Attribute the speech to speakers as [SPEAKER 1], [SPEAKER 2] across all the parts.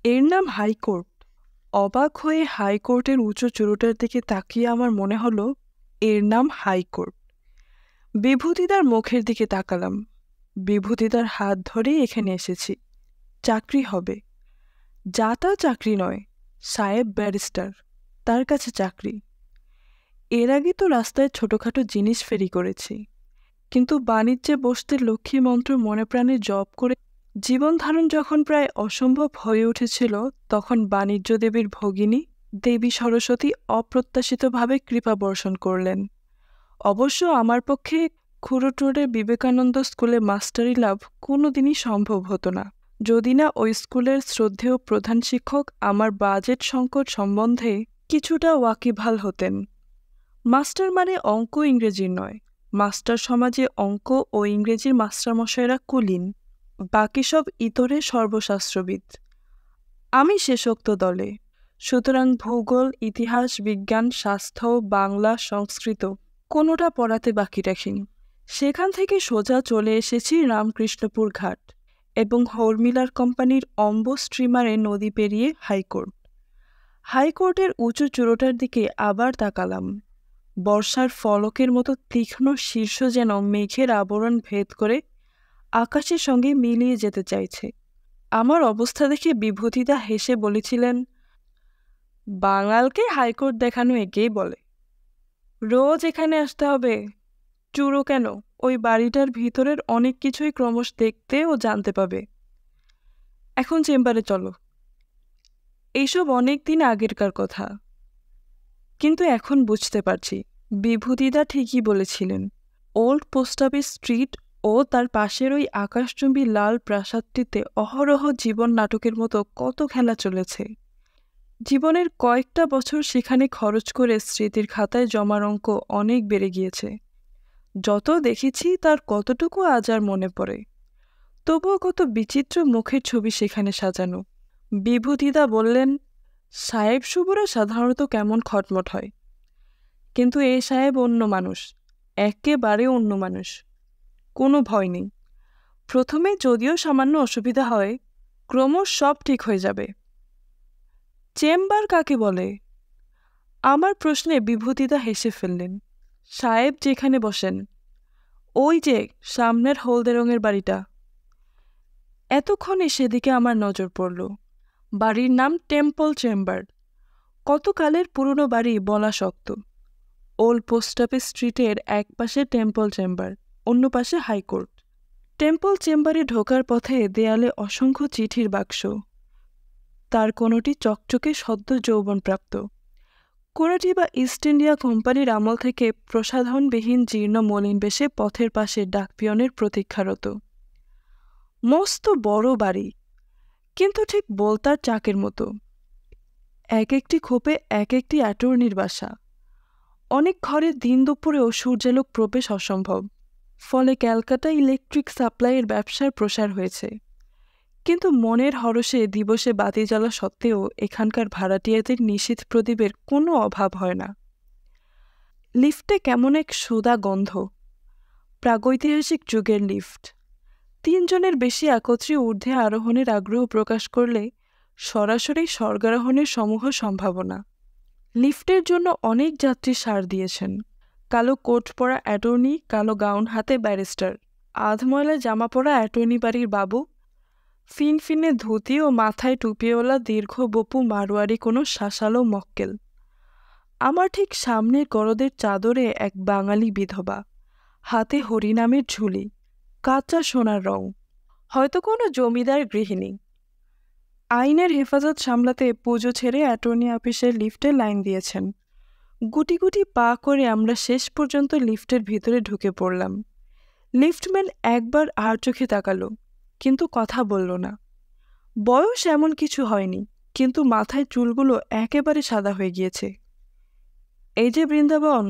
[SPEAKER 1] এর নাম হাইকোর্ট। অবাক হয়ে হাইকোর্টের উঁচু চূড়োটার দিকে তাকিয়ে আমার মনে হলো এর নাম হাইকোর্ট। বিভূতিদার মুখের দিকে তাকালাম। বিভূতিদার হাত ধরেই এখানে এসেছি। চাকরি হবে। যা তা চাকরি নয়, সাহেব ব্যারিস্টার, তার কাছে চাকরি। এর আগে তো রাস্তায় ছোটখাটো জিনিস ফেরি করেছি, কিন্তু বাণিজ্যে বসতে লক্ষ্মী মন্ত্র মনে প্রাণে জপ করে জীবন ধারণ যখন প্রায় অসম্ভব হয়ে উঠেছিল, তখন বাণিজ্য দেবীর ভগিনী দেবী সরস্বতী অপ্রত্যাশিতভাবে কৃপা বর্ষণ করলেন। অবশ্য আমার পক্ষে খুরুটুরের বিবেকানন্দ স্কুলে মাস্টারি লাভ কোনোদিনই সম্ভব হতো না, যদি না ওই স্কুলের শ্রদ্ধেয় প্রধান শিক্ষক আমার বাজেট সংকট সম্বন্ধে কিছুটা ওয়াকিবহাল হতেন। মাস্টার মানে অঙ্ক ইংরেজির নয়। মাস্টার সমাজে অঙ্ক ও ইংরেজির মাস্টারমশাইরা কুলীন, বাকি সব ইতরে সর্বশাস্ত্রবিদ। আমি শেষোক্ত দলে। সুতরাং ভূগোল, ইতিহাস, বিজ্ঞান, স্বাস্থ্য, বাংলা, সংস্কৃত কোনোটা পড়াতে বাকি রাখিনি। সেখান থেকে সোজা চলে এসেছি রামকৃষ্ণপুর ঘাট এবং হরমিলার কোম্পানির অম্ব স্ট্রিমারে নদী পেরিয়ে হাইকোর্ট। হাইকোর্টের উঁচু চূড়োটার দিকে আবার তাকালাম। বর্ষার ফলকের মতো তীক্ষ্ণ শীর্ষ যেন মেঘের আবরণ ভেদ করে আকাশের সঙ্গে মিলিয়ে যেতে চাইছে। আমার অবস্থা দেখে বিভূতিদা হেসে বলেছিলেন, বাঙালকে হাইকোর্ট দেখানো একেই বলে। রোজ এখানে আসতে হবে। চুরো কেন, ওই বাড়িটার ভিতরের অনেক কিছুই ক্রমশ দেখতে ও জানতে পাবে। এখন চেম্বারে চলো। এইসব অনেক দিন আগেরকার কথা, কিন্তু এখন বুঝতে পারছি বিভূতিদা ঠিকই বলেছিলেন। ওল্ড পোস্ট অফিস স্ট্রিট ও তার পাশের ওই আকাশচুম্বী লাল প্রাসাদটিতে অহরহ জীবন নাটকের মতো কত খেলা চলেছে। জীবনের কয়েকটা বছর সেখানে খরচ করে স্মৃতির খাতায় জমার অঙ্ক অনেক বেড়ে গিয়েছে। যত দেখেছি তার কতটুকু আজ আর মনে পড়ে। তবুও কত বিচিত্র মুখের ছবি সেখানে সাজানো। বিভূতিদা বললেন, সাহেব শুভরা সাধারণত কেমন খটমট হয়, কিন্তু এ সাহেব অন্য মানুষ, একেবারে অন্য মানুষ। কোনো ভয় নেই। প্রথমে যদিও সামান্য অসুবিধা হয়, ক্রমশ সব ঠিক হয়ে যাবে। চেম্বার কাকে বলে? আমার প্রশ্নে বিভূতিদা হেসে ফেললেন। সাহেব যেখানে বসেন, ওই যে সামনের হলদে রঙের বাড়িটা। এতক্ষণে সেদিকে আমার নজর পড়ল। বাড়ির নাম টেম্পল চেম্বার। কতকালের পুরনো বাড়ি বলা শক্ত। ওল্ড পোস্ট অফিস স্ট্রিটের এক পাশে টেম্পল চেম্বার, অন্য পাশে হাইকোর্ট। টেম্পল চেম্বারে ঢোকার পথে দেয়ালে অসংখ্য চিঠির বাক্স। তার কোনোটি চকচকে সদ্য যৌবনপ্রাপ্ত, কোনোটি বা ইস্ট ইন্ডিয়া কোম্পানির আমল থেকে প্রসাধনবিহীন জীর্ণ মলিন বেশে পথের পাশে ডাকপিয়নের প্রতীক্ষারত। মস্ত বড় বাড়ি, কিন্তু ঠিক বোলতার চাকের মতো। এক একটি খোপে এক একটি অ্যাটর্নির বাসা। অনেক ঘরে দিন দুপুরেও সূর্যালোক প্রবেশ অসম্ভব, ফলে ক্যালকাটা ইলেকট্রিক সাপ্লাইয়ের ব্যবসার প্রসার হয়েছে। কিন্তু মনের হরষে দিবসে বাতি জ্বালা সত্ত্বেও এখানকার ভাড়াটিয়াদের নিশীথ প্রদীপের কোনো অভাব হয় না। লিফটে কেমন এক সোদা গন্ধ। প্রাগৈতিহাসিক যুগের লিফট। 3 জনের বেশি একত্রে ঊর্ধ্বে আরোহণের আগ্রহ প্রকাশ করলে সরাসরি স্বর্গারোহণের সমূহ সম্ভাবনা। লিফটের জন্য অনেক যাত্রী সাড় দিয়েছেন। কালো কোট পরা অ্যাটর্নি, কালো গাউন হাতে ব্যারিস্টার, আধময়লা জামা পরা অ্যাটর্নি বাড়ির বাবু, ফিনফিনে ধুতি ও মাথায় টুপিওয়ালা দীর্ঘ বপু মারোয়ারি কোনো শাসালো মক্কেল। আমার ঠিক সামনের গরদের চাদরে এক বাঙালি বিধবা, হাতে হরিনামের ঝুলি, কাঁচা সোনার রং, হয়তো কোনো জমিদার গৃহিণী। আইনের হেফাজত সামলাতে পুজো ছেড়ে অ্যাটর্নি অফিসের লিফটে লাইন দিয়েছেন। গুটি গুটি পা করে আমরা শেষ পর্যন্ত লিফটের ভিতরে ঢুকে পড়লাম। লিফটম্যান একবার আর চোখে তাকালো, কিন্তু কথা বলল না। বয়স এমন কিছু হয়নি, কিন্তু মাথায় চুলগুলো একেবারে সাদা হয়ে গিয়েছে। এই যে বৃন্দাবন,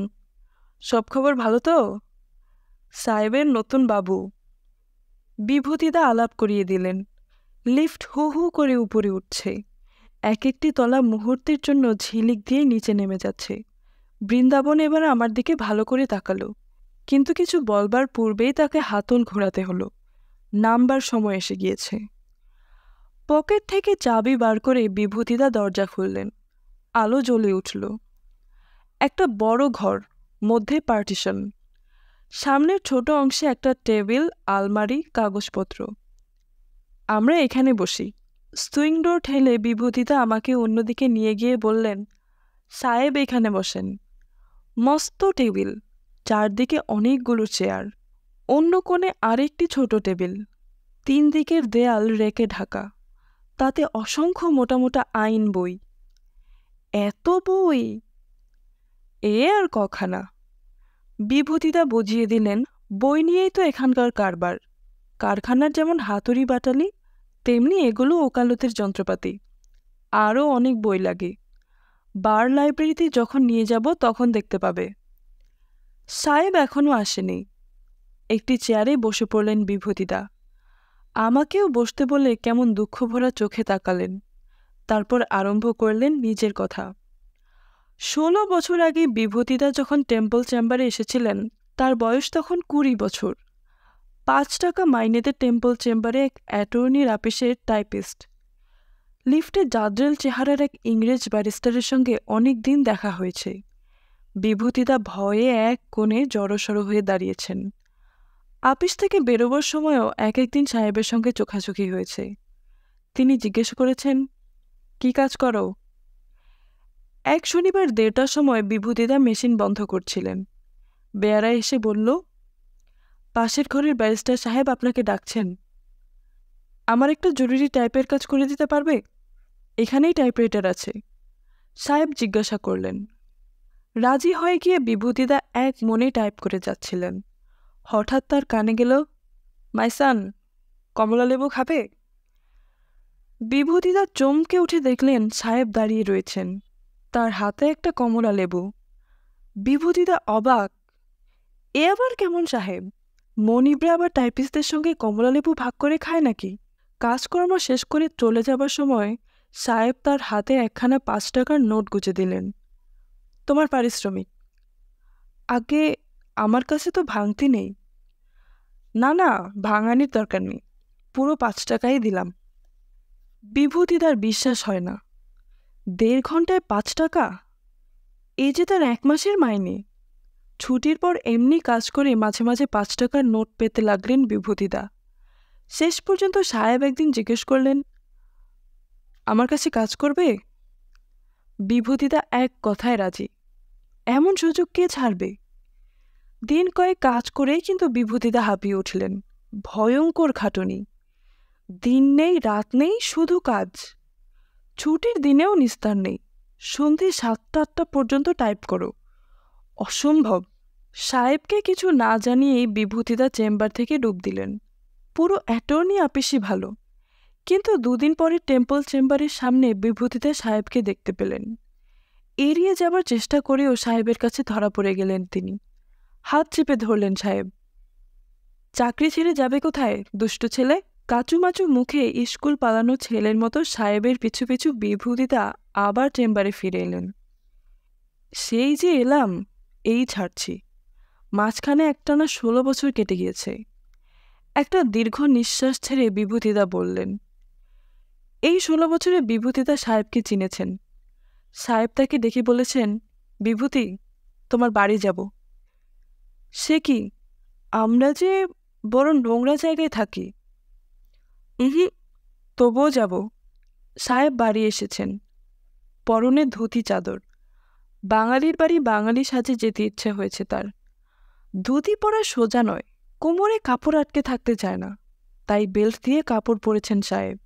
[SPEAKER 1] সব খবর ভালো তো? সাহেবের নতুন বাবু। বিভূতিদা আলাপ করিয়ে দিলেন। লিফট হু হু করে উপরে উঠছে। এক একটি তলা মুহূর্তের জন্য ঝিলিক দিয়ে নিচে নেমে যাচ্ছে। বৃন্দাবন এবার আমার দিকে ভালো করে তাকালো, কিন্তু কিছু বলবার পূর্বেই তাকে হাতল ঘোরাতে হলো। নামবার সময় এসে গিয়েছে। পকেট থেকে চাবি বার করে বিভূতিদা দরজা খুললেন। আলো জ্বলে উঠল। একটা বড় ঘর, মধ্যে পার্টিশন, সামনের ছোট অংশে একটা টেবিল, আলমারি, কাগজপত্র। আমরা এখানে বসি। সুইং ডোর ঠেলে বিভূতিদা আমাকে অন্যদিকে নিয়ে গিয়ে বললেন, সাহেব এখানে বসেন। মস্ত টেবিল, চারদিকে অনেকগুলো চেয়ার, অন্য কোণে আরেকটি ছোট টেবিল, 3 দিকের দেয়াল রেকে ঢাকা, তাতে অসংখ্য মোটা মোটা আইন বই। এত বই! এ আর কখানা। বিভূতিদা বুঝিয়ে দিলেন, বই নিয়েই তো এখানকার কারবার। কারখানার যেমন হাতুড়ি বাটালি, তেমনি এগুলো ওকালতের যন্ত্রপাতি। আরও অনেক বই লাগে। বার লাইব্রেরিতে যখন নিয়ে যাব তখন দেখতে পাবে। সাহেব এখনও আসেনি। একটি চেয়ারে বসে পড়লেন বিভূতিদা। আমাকেও বসতে বলে কেমন দুঃখভরা চোখে তাকালেন। তারপর আরম্ভ করলেন নিজের কথা। 16 বছর আগে বিভূতিদা যখন টেম্পল চেম্বারে এসেছিলেন, তার বয়স তখন 20 বছর। 5 টাকা মাইনেতে টেম্পল চেম্বারে এক অ্যাটর্নির আপিসের টাইপিস্ট। লিফটে জাদ্রেল চেহারার এক ইংরেজ ব্যারিস্টারের সঙ্গে অনেক দিন দেখা হয়েছে। বিভূতিদা ভয়ে এক কোণে জড়সড় হয়ে দাঁড়িয়েছেন। আপিস থেকে বেরোবার সময়ও এক একদিন সাহেবের সঙ্গে চোখাচোখি হয়েছে। তিনি জিজ্ঞেস করেছেন, কি কাজ করো? এক শনিবার 1:30টার সময় বিভূতিদা মেশিন বন্ধ করছিলেন। বেয়ারা এসে বলল, পাশের ঘরের ব্যারিস্টার সাহেব আপনাকে ডাকছেন। আমার একটা জরুরি টাইপের কাজ করে দিতে পারবে? এখানেই টাইপরাইটার আছে। সাহেব জিজ্ঞাসা করলেন। রাজি হয়ে গিয়ে বিভূতিদা এক মনে টাইপ করে যাচ্ছিলেন। হঠাৎ তার কানে গেল, মাইসান, কমলা লেবু খাবে? বিভূতিদা চমকে উঠে দেখলেন সাহেব দাঁড়িয়ে রয়েছেন, তার হাতে একটা কমলা লেবু। বিভূতিদা অবাক। এ আবার কেমন সাহেব? মনিবরা আবার টাইপিস্টদের সঙ্গে কমলা লেবু ভাগ করে খায় নাকি? কাজকর্ম শেষ করে চলে যাবার সময় সাহেব তার হাতে একখানা 5 টাকার নোট গুঁজে দিলেন। তোমার পারিশ্রমিক। আগে আমার কাছে তো ভাঙতি নেই। না না, ভাঙানির দরকার নেই, পুরো 5 টাকাই দিলাম। বিভূতিদার বিশ্বাস হয় না। 1.5 ঘন্টায় 5 টাকা? এ যে তার 1 মাসের মাইনে। ছুটির পর এমনি কাজ করে মাঝে মাঝে 5 টাকার নোট পেতে লাগলেন বিভূতিদা। শেষ পর্যন্ত সাহেব একদিন জিজ্ঞেস করলেন, আমার কাছে কাজ করবে? বিভূতিদা এক কথায় রাজি। এমন সুযোগ কে ছাড়বে? দিন কয়েক কাজ করেই কিন্তু বিভূতিদা হাঁপিয়ে উঠলেন। ভয়ঙ্কর খাটুনি। দিন নেই রাত নেই, শুধু কাজ। ছুটির দিনেও নিস্তার নেই। সন্ধে 7টা-8টা পর্যন্ত টাইপ করো। অসম্ভব। সাহেবকে কিছু না জানিয়েই বিভূতিদা চেম্বার থেকে ডুব দিলেন। পুরো অ্যাটর্নি আপিসই ভালো, কিন্তু 2 দিন পরে টেম্পল চেম্বারের সামনে বিভূতিদা সাহেবকে দেখতে পেলেন। এড়িয়ে যাবার চেষ্টা করেও সাহেবের কাছে ধরা পড়ে গেলেন তিনি। হাত চেপে ধরলেন সাহেব। চাকরি ছেড়ে যাবে কোথায়, দুষ্ট ছেলে? কাচুমাচু মুখে স্কুল পালানো ছেলের মতো সাহেবের পিছু পিছু বিভূতিদা আবার চেম্বারে ফিরে এলেন। সেই যে এলাম, এই ছাড়ছি। মাঝখানে একটানা 16 বছর কেটে গিয়েছে। একটা দীর্ঘ নিঃশ্বাস ছেড়ে বিভূতিদা বললেন, এই 16 বছরে বিভূতিদা সাহেবকে চিনেছেন। সাহেব তাকে দেখে বলেছেন, বিভূতি, তোমার বাড়ি যাব। সে কি, আমরা যে বড় নোংরা জায়গায় থাকি। তবুও যাব। সাহেব বাড়ি এসেছেন, পরনে ধুতি চাদর। বাঙালির বাড়ি বাঙালি সাজে যেতে ইচ্ছে হয়েছে তার। ধুতি পরা সোজা নয়, কোমরে কাপড় আটকে থাকতে চায় না, তাই বেল্ট দিয়ে কাপড় পরেছেন সাহেব।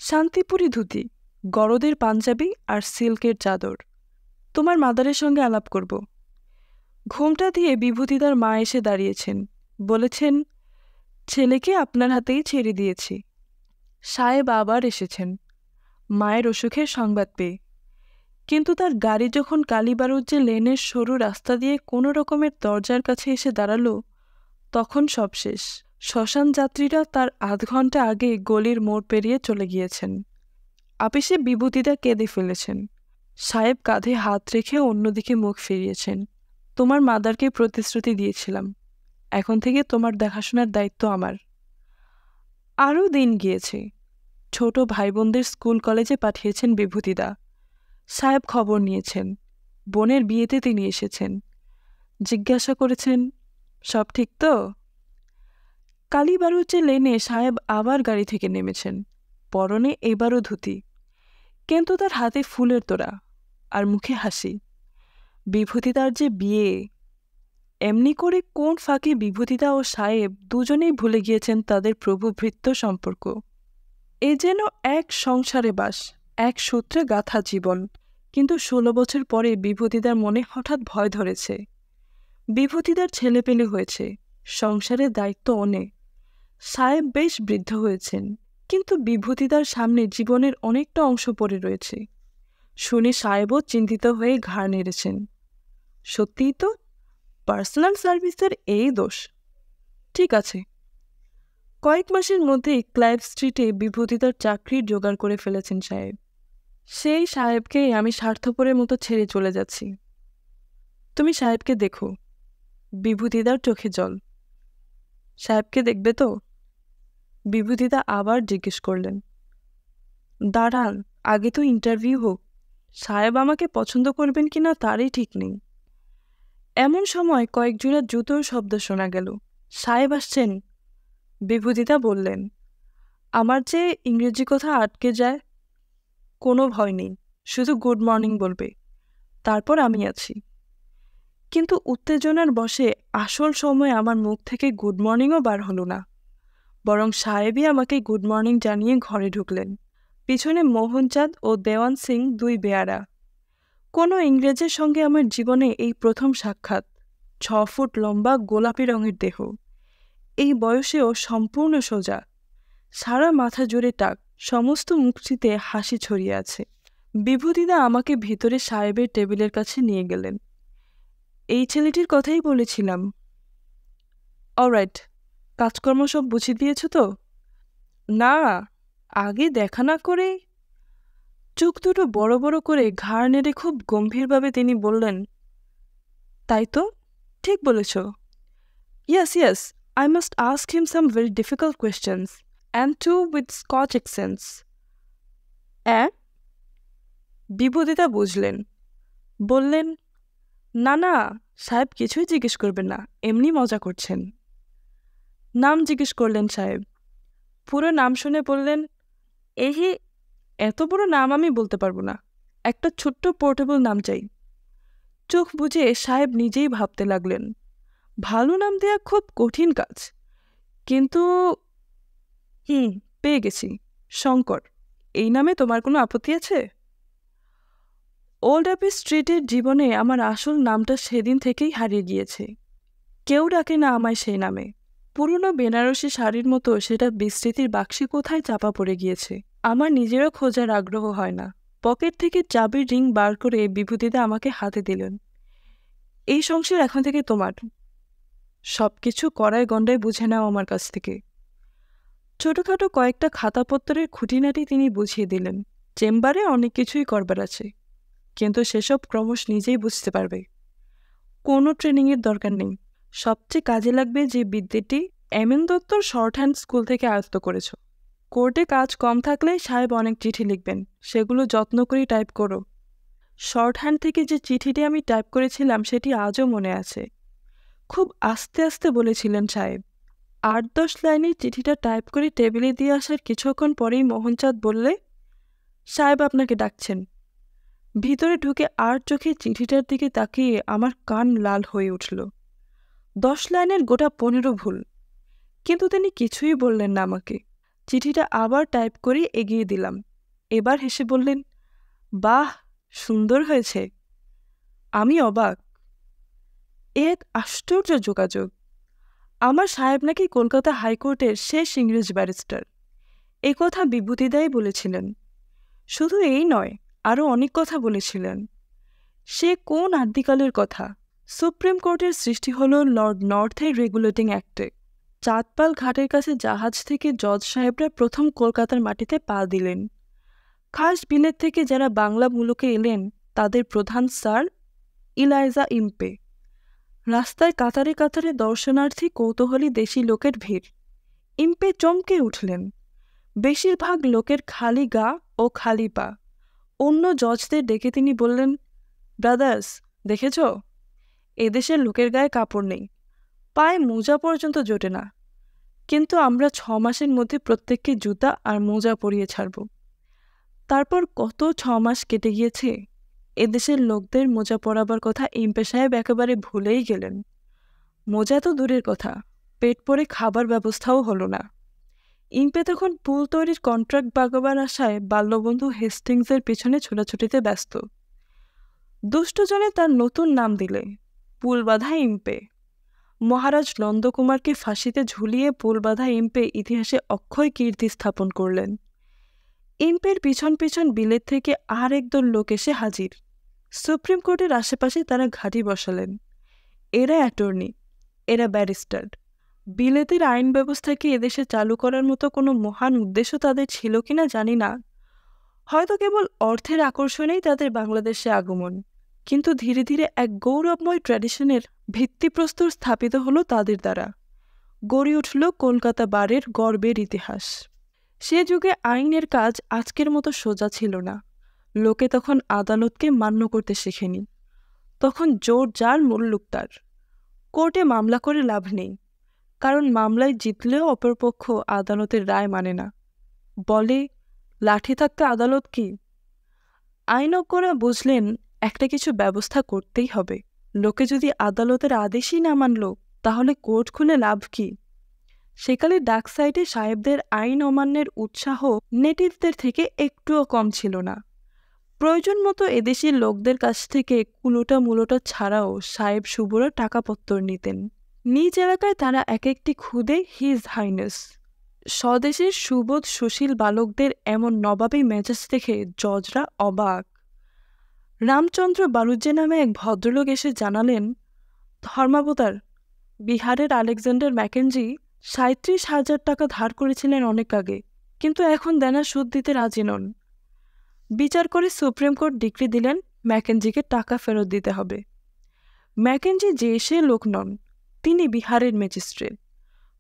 [SPEAKER 1] শান্তিপুরি ধুতি, গরদের পাঞ্জাবি আর সিল্কের চাদর। তোমার মাদারের সঙ্গে আলাপ করব। ঘোমটা দিয়ে বিভূতিদার মা এসে দাঁড়িয়েছেন, বলেছেন, ছেলেকে আপনার হাতেই ছেড়ে দিয়েছি। সাহেব আবার এসেছেন মায়ের অসুখের সংবাদ পেয়ে, কিন্তু তার গাড়ি যখন কালীবাড়ুজ্জে লেনের সরু রাস্তা দিয়ে কোনো রকমের দরজার কাছে এসে দাঁড়ালো, তখন সব শেষ। শ্মশান যাত্রীরা তার আধ ঘন্টা আগে গলির মোড় পেরিয়ে চলে গিয়েছেন। আপিসে বিভূতিদা কেঁদে ফেলেছেন। সাহেব কাঁধে হাত রেখে অন্যদিকে মুখ ফিরিয়েছেন। তোমার মাদারকে প্রতিশ্রুতি দিয়েছিলাম, এখন থেকে তোমার দেখাশোনার দায়িত্ব আমার। আরও দিন গিয়েছে। ছোট ভাই বোনদের স্কুল কলেজে পাঠিয়েছেন বিভূতিদা। সাহেব খবর নিয়েছেন। বোনের বিয়েতে তিনি এসেছেন। জিজ্ঞাসা করেছেন, সব ঠিক তো? কালীবাড়ুচে লেনে সাহেব আবার গাড়ি থেকে নেমেছেন। পরনে এবারও ধুতি, কিন্তু তার হাতে ফুলের তোড়া আর মুখে হাসি। বিভূতিদার যে বিয়ে! এমনি করে কোন ফাঁকে বিভূতিদা ও সাহেব দুজনেই ভুলে গিয়েছেন তাদের প্রভুভৃত্য সম্পর্ক। এ যেন এক সংসারে বাস, এক সূত্রে গাঁথা জীবন। কিন্তু 16 বছর পরে বিভূতিদার মনে হঠাৎ ভয় ধরেছে। বিভূতিদার ছেলেপেলে হয়েছে, সংসারের দায়িত্ব অনেক। সাহেব বেশ বৃদ্ধ হয়েছেন, কিন্তু বিভূতিদার সামনে জীবনের অনেকটা অংশ পড়ে রয়েছে। শুনে সাহেবও চিন্তিত হয়ে ঘাড় নেড়েছেন। সত্যিই তো, পার্সোনাল সার্ভিসের এই দোষ। ঠিক আছে। কয়েক মাসের মধ্যেই ক্লাইভ স্ট্রিটে বিভূতিদার চাকরির জোগাড় করে ফেলেছেন সাহেব। সেই সাহেবকেই আমি স্বার্থপরের মতো ছেড়ে চলে যাচ্ছি। তুমি সাহেবকে দেখো। বিভূতিদার চোখে জল। সাহেবকে দেখবে তো? বিভূতিদা আবার জিজ্ঞেস করলেন। দাঁড়ান, আগে তো ইন্টারভিউ হোক। সাহেব আমাকে পছন্দ করবেন কিনা তারই ঠিক নেই। এমন সময় কয়েক জোড়া জুতোর শব্দ শোনা গেল। সাহেব আসছেন। বিভূতিদা বললেন, আমার যে ইংরেজি কথা আটকে যায়। কোনো ভয় নেই, শুধু গুড মর্নিং বলবে, তারপর আমি আছি। কিন্তু উত্তেজনার বশে আসল সময় আমার মুখ থেকে গুড মর্নিংও বার হলো না, বরং সাহেবই আমাকে গুড মর্নিং জানিয়ে ঘরে ঢুকলেন। পিছনে মোহনচাঁদ ও দেওয়ান সিং, দুই বেয়ারা। কোনো ইংরেজের সঙ্গে আমার জীবনে এই প্রথম সাক্ষাৎ। 6 ফুট লম্বা, গোলাপি রঙের দেহ, এই বয়সেও সম্পূর্ণ সোজা, সারা মাথা জুড়ে টাক, সমস্ত মুখটিতে হাসি ছড়িয়ে আছে। বিভূতিদা আমাকে ভিতরে সাহেবের টেবিলের কাছে নিয়ে গেলেন। এই ছেলেটির কথাই বলেছিলাম। অলরাইট, কাজকর্ম সব বুঝিয়ে দিয়েছ তো? না, আগে দেখা না করে। চোখ দুটো বড় বড় করে ঘাড় নেড়ে খুব গম্ভীরভাবে তিনি বললেন, তাই তো, ঠিক বলেছ। Yes yes, I must ask him some very difficult questions, and too with Scotch accents. বিভূতিদা বুঝলেন। বললেন, না না, সাহেব কিছুই জিজ্ঞেস করবেন না, এমনি মজা করছেন। নাম জিজ্ঞেস করলেন সাহেব। পুরো নাম শুনে বললেন, এহি, এত বড় নাম আমি বলতে পারবো না, একটা ছোট্ট পোর্টেবল নাম চাই। চোখ বুজে সাহেব নিজেই ভাবতে লাগলেন, ভালো নাম দেয়া খুব কঠিন কাজ, কিন্তু পেয়ে গেছি, শঙ্কর। এই নামে তোমার কোনো আপত্তি আছে? ওল্ড অ্যাপি স্ট্রিটের জীবনে আমার আসল নামটা সেদিন থেকেই হারিয়ে গিয়েছে। কেউ ডাকে না আমায় সেই নামে। পুরনো বেনারসি শাড়ির মতো সেটা বিস্মৃতির বাক্সে কোথায় চাপা পড়ে গিয়েছে। আমার নিজেরও খোঁজার আগ্রহ হয় না। পকেট থেকে চাবির রিং বার করে বিভূতিদা আমাকে হাতে দিলেন। এই সংসার এখন থেকে তোমার। সব কিছু কড়ায় গণ্ডায় বুঝে নাও আমার কাছ থেকে। ছোটখাটো কয়েকটা খাতাপত্তরের খুঁটিনাটি তিনি বুঝিয়ে দিলেন। চেম্বারে অনেক কিছুই করবার আছে, কিন্তু সেসব ক্রমশ নিজেই বুঝতে পারবে। কোনো ট্রেনিংয়ের দরকার নেই। সবচেয়ে কাজে লাগবে যে বিদ্যেটি এমএন দত্তর শর্ট হ্যান্ড স্কুল থেকে আয়ত্ত করেছ। কোর্টে কাজ কম থাকলে সাহেব অনেক চিঠি লিখবেন, সেগুলো যত্ন করে টাইপ করো। শর্ট হ্যান্ড থেকে যে চিঠিটি আমি টাইপ করেছিলাম সেটি আজও মনে আছে। খুব আস্তে আস্তে বলেছিলেন সাহেব। 8-10 লাইনের চিঠিটা টাইপ করে টেবিলে দিয়ে আসার কিছুক্ষণ পরেই মোহনচাঁদ বললে, সাহেব আপনাকে ডাকছেন। ভিতরে ঢুকে আর চোখে চিঠিটার দিকে তাকিয়ে আমার কান লাল হয়ে উঠল। 10 লাইনের গোটা 15 ভুল, কিন্তু তিনি কিছুই বললেন না আমাকে। চিঠিটা আবার টাইপ করে এগিয়ে দিলাম। এবার হেসে বললেন, বাহ, সুন্দর হয়েছে। আমি অবাক। এক আশ্চর্য যোগাযোগ। আমার সাহেব নাকি কলকাতা হাইকোর্টের শেষ ইংরেজ ব্যারিস্টার। এ কথা বিভূতিদাই বলেছিলেন। শুধু এই নয়, আরও অনেক কথা বলেছিলেন। সে কোন আদিকালের কথা। সুপ্রিম কোর্টের সৃষ্টি হল লর্ড নর্থের রেগুলেটিং অ্যাক্টে। চাঁদপাল ঘাটের কাছে জাহাজ থেকে জজ সাহেবরা প্রথম কলকাতার মাটিতে পা দিলেন। খাস বিলেত থেকে যারা বাংলা মুলুকে এলেন তাদের প্রধান স্যার ইলাইজা ইম্পে। রাস্তায় কাতারে কাতারে দর্শনার্থী, কৌতূহলী দেশি লোকের ভিড়। ইম্পে চমকে উঠলেন। বেশিরভাগ লোকের খালি গা ও খালি পা। অন্য জজদের ডেকে তিনি বললেন, ব্রাদার্স, দেখেছ, এদেশের লোকের গায়ে কাপড় নেই, পায়ে মোজা পর্যন্ত জোটে না, কিন্তু আমরা 6 মাসের মধ্যে প্রত্যেককে জুতা আর মোজা পরিয়ে ছাড়ব। তারপর কত 6 মাস কেটে গিয়েছে, এদেশের লোকদের মোজা পরাবার কথা ইম্পে সাহেব একেবারে ভুলেই গেলেন। মোজা তো দূরের কথা, পেট পরে খাবার ব্যবস্থাও হলো না। ইম্পে তখন পুল তৈরির কন্ট্রাক্ট বাগাবার আশায় বাল্যবন্ধু হেস্টিংসের পেছনে ছোটাছুটিতে ব্যস্ত। দুষ্টজনে তার নতুন নাম দিলে পুল বাঁধা ইম্পে। মহারাজ নন্দকুমারকে ফাঁসিতে ঝুলিয়ে পুল বাঁধা ইম্পে ইতিহাসে অক্ষয় কীর্তি স্থাপন করলেন। ইম্পের পিছন পিছন বিলেত থেকে আর একদল লোক এসে হাজির। সুপ্রিম কোর্টের আশেপাশে তারা ঘাঁটি বসালেন। এরা অ্যাটর্নি, এরা ব্যারিস্টার। বিলেতের আইন ব্যবস্থাকে এদেশে চালু করার মতো কোনো মহান উদ্দেশ্য তাদের ছিল কিনা জানি না, হয়তো কেবল অর্থের আকর্ষণেই তাদের বাংলাদেশে আগমন, কিন্তু ধীরে ধীরে এক গৌরবময় ট্র্যাডিশনের ভিত্তিপ্রস্তর স্থাপিত হলো তাদের দ্বারা। গড়ে উঠল কলকাতা বারের গর্বের ইতিহাস। সে যুগে আইনের কাজ আজকের মতো সোজা ছিল না। লোকে তখন আদালতকে মান্য করতে শেখেনি। তখন জোর যার মুল্লুক তার। কোর্টে মামলা করে লাভ নেই, কারণ মামলায় জিতলেও অপরপক্ষ আদালতের রায় মানে না, বলে লাঠি থাকতে আদালত কি। আইনজ্ঞরা বুঝলেন একটা কিছু ব্যবস্থা করতেই হবে। লোকে যদি আদালতের আদেশই না মানল, তাহলে কোর্ট খুলে লাভ কি। সেকালে ডাক সাইডে সাহেবদের আইন অমান্যের উৎসাহ নেটিভদের থেকে একটুও কম ছিল না। প্রয়োজন মতো এদেশের লোকদের কাছ থেকে কুলোটা মূলোটা ছাড়াও সাহেব শুভরা টাকাপত্তর নিতেন। নিজ এলাকায় তারা এক একটি খুদে হিজ হাইনেস। স্বদেশের সুবোধ সুশীল বালকদের এমন নবাবী মেজাজ দেখে জজরা অবাক। রামচন্দ্র বালুজ্জে নামে এক ভদ্রলোক এসে জানালেন, ধর্মাবতার, বিহারের আলেকজান্ডার ম্যাকেঞ্জি 37,000 টাকা ধার করেছিলেন অনেক আগে, কিন্তু এখন দেনা সুদ দিতে রাজি নন। বিচার করে সুপ্রিম কোর্ট ডিক্রি দিলেন ম্যাকেঞ্জিকে টাকা ফেরত দিতে হবে। ম্যাকেঞ্জি যে সে লোক নন, তিনি বিহারের ম্যাজিস্ট্রেট।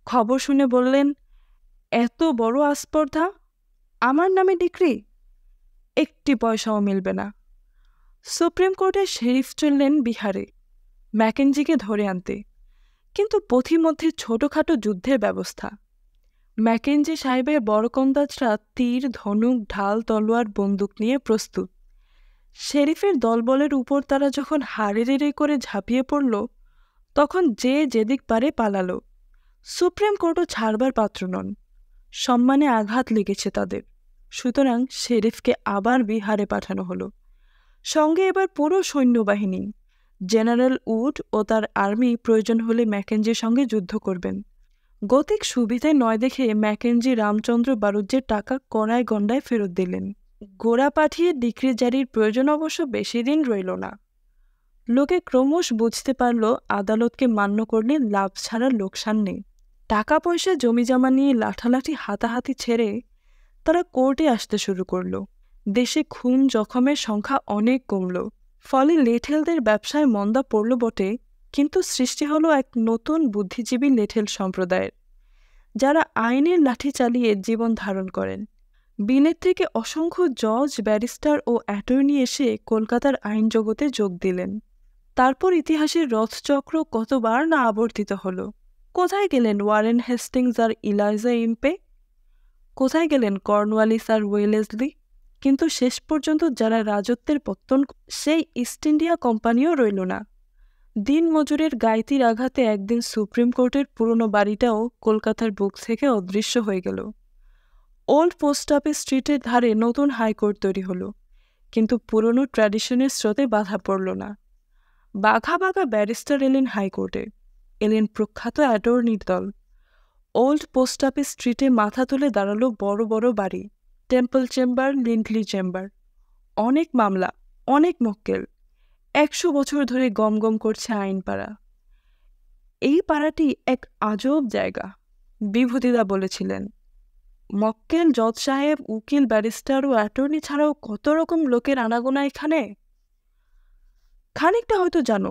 [SPEAKER 1] খবর শুনে বললেন, এত বড় আস্পর্ধা, আমার নামে ডিক্রি, একটি পয়সাও মিলবে না। সুপ্রিম কোর্টের শেরিফ চললেন বিহারে ম্যাকেঞ্জিকে ধরে আনতে, কিন্তু পথিমধ্যে ছোটখাটো যুদ্ধের ব্যবস্থা। ম্যাকেঞ্জি সাহেবের বড় কন্দাজরা তীর, ধনুক, ঢাল, তলোয়ার, বন্দুক নিয়ে প্রস্তুত। শেরিফের দলবলের উপর তারা যখন হাড়ে করে ঝাঁপিয়ে পড়ল, তখন যে যেদিক পারে পালালো। সুপ্রিম কোর্টও ছাড়বার পাত্র নন। সম্মানে আঘাত লেগেছে তাদের, সুতরাং শেরিফকে আবার বিহারে পাঠানো হলো। সঙ্গে এবার পুরো সৈন্যবাহিনী। জেনারেল উড ও তার আর্মি প্রয়োজন হলে ম্যাকেঞ্জির সঙ্গে যুদ্ধ করবেন। গতিক সুবিধায় নয় দেখে ম্যাকেঞ্জি রামচন্দ্র বালুজ্জের টাকা কড়ায় গণ্ডায় ফেরত দিলেন। গোড়া পাঠিয়ে ডিক্রি জারির প্রয়োজন অবশ্য বেশি দিন রইল না। লোকে ক্রমশ বুঝতে পারল আদালতকে মান্য করলে লাভ ছাড়া লোকসান নেই। টাকা পয়সা জমিজমা নিয়ে লাঠালাঠি হাতাহাতি ছেড়ে তারা কোর্টে আসতে শুরু করল। দেশে খুন জখমের সংখ্যা অনেক কমল। ফলে লেঠেলদের ব্যবসায় মন্দা পড়ল বটে, কিন্তু সৃষ্টি হলো এক নতুন বুদ্ধিজীবী লেঠেল সম্প্রদায়ের, যারা আইনের লাঠি চালিয়ে জীবন ধারণ করেন। বিলেত থেকে অসংখ্য জজ, ব্যারিস্টার ও অ্যাটর্নি এসে কলকাতার আইন জগতে যোগ দিলেন। তারপর ইতিহাসের রথচক্র কতবার না আবর্তিত হল। কোথায় গেলেন ওয়ারেন হেস্টিংস আর ইলাইজা ইম্পে? কোথায় গেলেন কর্নওয়ালিস আর ওয়েলেসলি? কিন্তু শেষ পর্যন্ত যারা রাজত্বের পত্তন, সেই ইস্ট ইন্ডিয়া কোম্পানিও রইল না। দিন মজুরের গাইতির আঘাতে একদিন সুপ্রিম কোর্টের পুরনো বাড়িটাও কলকাতার বুক থেকে অদৃশ্য হয়ে গেল। ওল্ড পোস্ট অফিস স্ট্রিটের ধারে নতুন হাইকোর্ট তৈরি হলো, কিন্তু পুরনো ট্র্যাডিশনের স্রোতে বাধা পড়ল না। বাঘা বাঘা ব্যারিস্টার এলেন হাইকোর্টে, এলেন প্রখ্যাত অ্যাটর্নির দল। ওল্ড পোস্ট অফিস স্ট্রিটে মাথা তুলে দাঁড়ালো বড় বড় বাড়ি, টেম্পল চেম্বার, লিন্ডলি চেম্বার। অনেক মামলা, অনেক মক্কেল। 100 বছর ধরে গমগম করছে আইনপাড়া। এই পাড়াটি এক আজব জায়গা, বিভূতিদা বলেছিলেন। মক্কেল, জজ সাহেব, উকিল, ব্যারিস্টার ও অ্যাটর্নি ছাড়াও কত রকম লোকের আনাগোনা এখানে। খানিকটা হয়তো জানো,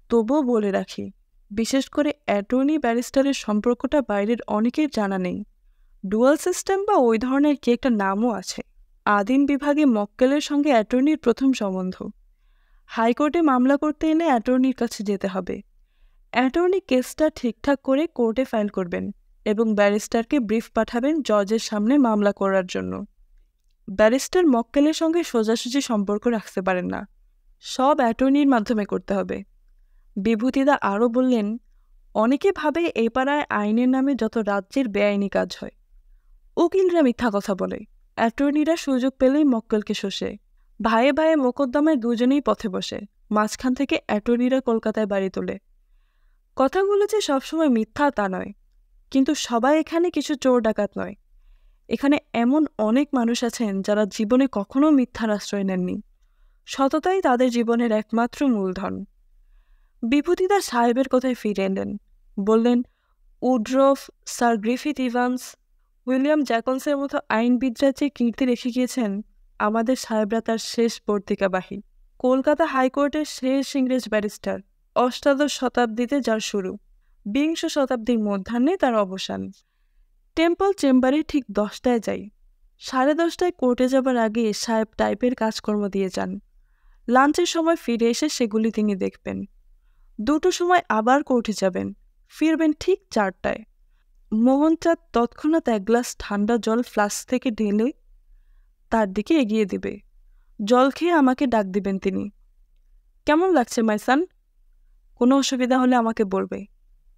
[SPEAKER 1] তবুও বলে রাখি, বিশেষ করে অ্যাটর্নি ব্যারিস্টারের সম্পর্কটা বাইরের অনেকের জানা নেই। ডুয়াল সিস্টেম বা ওই ধরনের কি একটা নামও আছে। আদিম বিভাগে মক্কেলের সঙ্গে অ্যাটর্নির প্রথম সম্বন্ধ। হাইকোর্টে মামলা করতে এলে অ্যাটর্নির কাছে যেতে হবে। অ্যাটর্নি কেসটা ঠিকঠাক করে কোর্টে ফাইল করবেন এবং ব্যারিস্টারকে ব্রিফ পাঠাবেন জজের সামনে মামলা করার জন্য। ব্যারিস্টার মক্কেলের সঙ্গে সোজাসুজি সম্পর্ক রাখতে পারেন না, সব অ্যাটর্নির মাধ্যমে করতে হবে। বিভূতিদা আরও বললেন, অনেকে ভাবে এই পাড়ায় আইনের নামে যত রাজ্যের বেআইনি কাজ হয়। উকিলরা মিথ্যা কথা বলে, অ্যাটর্নিরা সুযোগ পেলেই মক্কেলকে শোষে। ভাইয়ে ভাইয়ে মোকদ্দমায় দুজনেই পথে বসে, মাঝখান থেকে অ্যাটর্নিরা কলকাতায় বাড়ি তোলে। কথাগুলো যে সবসময় মিথ্যা তা নয়, কিন্তু সবাই এখানে কিছু চোর ডাকাত নয়। এখানে এমন অনেক মানুষ আছেন যারা জীবনে কখনো মিথ্যার আশ্রয় নেননি। সততাই তাদের জীবনের একমাত্র মূলধন। বিভূতিদা সাহেবের কথায় ফিরে এলেন, বললেন, উড্রফ, স্যার গ্রিফিথ ইভান্স, উইলিয়াম জ্যাকন্সের মতো আইনবিদরা যে কীর্তি রেখে গিয়েছেন, আমাদের সাহেবরা তার শেষ পত্রিকাবাহী। কলকাতা হাইকোর্টের শেষ ইংরেজ ব্যারিস্টার, অষ্টাদশ শতাব্দীতে যার শুরু, বিংশ শতাব্দীর মধ্যাহ্নে তার অবসান। টেম্পল চেম্বারে ঠিক 10টায় যাই। 10:30টায় কোর্টে যাবার আগে সাহেব টাইপের কাজকর্ম দিয়ে যান। লাঞ্চের সময় ফিরে এসে সেগুলি তিনি দেখবেন। 2টোর সময় আবার কোর্টে যাবেন, ফিরবেন ঠিক 4টায়। মোহনচাঁদ তৎক্ষণাৎ এক গ্লাস ঠান্ডা জল ফ্লাস্ক থেকে ঢেলে তার দিকে এগিয়ে দিবে। জল খেয়ে আমাকে ডাক দিবেন তিনি। কেমন লাগছে মাইসান? কোনো অসুবিধা হলে আমাকে বলবে।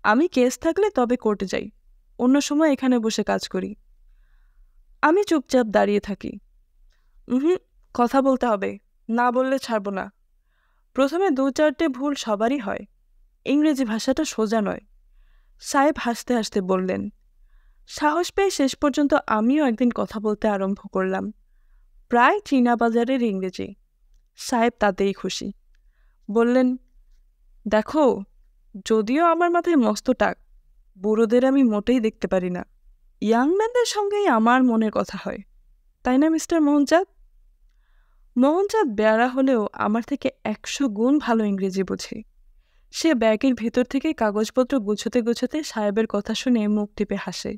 [SPEAKER 1] আমি কেস থাকলে তবে কোর্টে যাই, অন্য সময় এখানে বসে কাজ করি। আমি চুপচাপ দাঁড়িয়ে থাকি। কথা বলতে হবে, না বললে ছাড়ব না। প্রথমে 2-4টে ভুল সবারই হয়, ইংরেজি ভাষাটা সোজা নয়। সাহেব হাসতে হাসতে বললেন। সাহস পেয়ে শেষ পর্যন্ত আমিও একদিন কথা বলতে আরম্ভ করলাম, প্রায় চীনা বাজারের ইংরেজি। সাহেব তাতেই খুশি। বললেন, দেখো, যদিও আমার মাথায় মস্ত টাক, বুড়োদের আমি মোটেই দেখতে পারি না। ইয়াংম্যানদের সঙ্গেই আমার মনের কথা হয়, তাই না মিস্টার মোহনচাঁদ? মোহনচাঁদ বেয়ারা হলেও আমার থেকে 100 গুণ ভালো ইংরেজি বোঝে। সে ব্যাগের ভেতর থেকে কাগজপত্র গুছোতে গুছোতে সাহেবের কথা শুনে মুখ টিপে হাসে,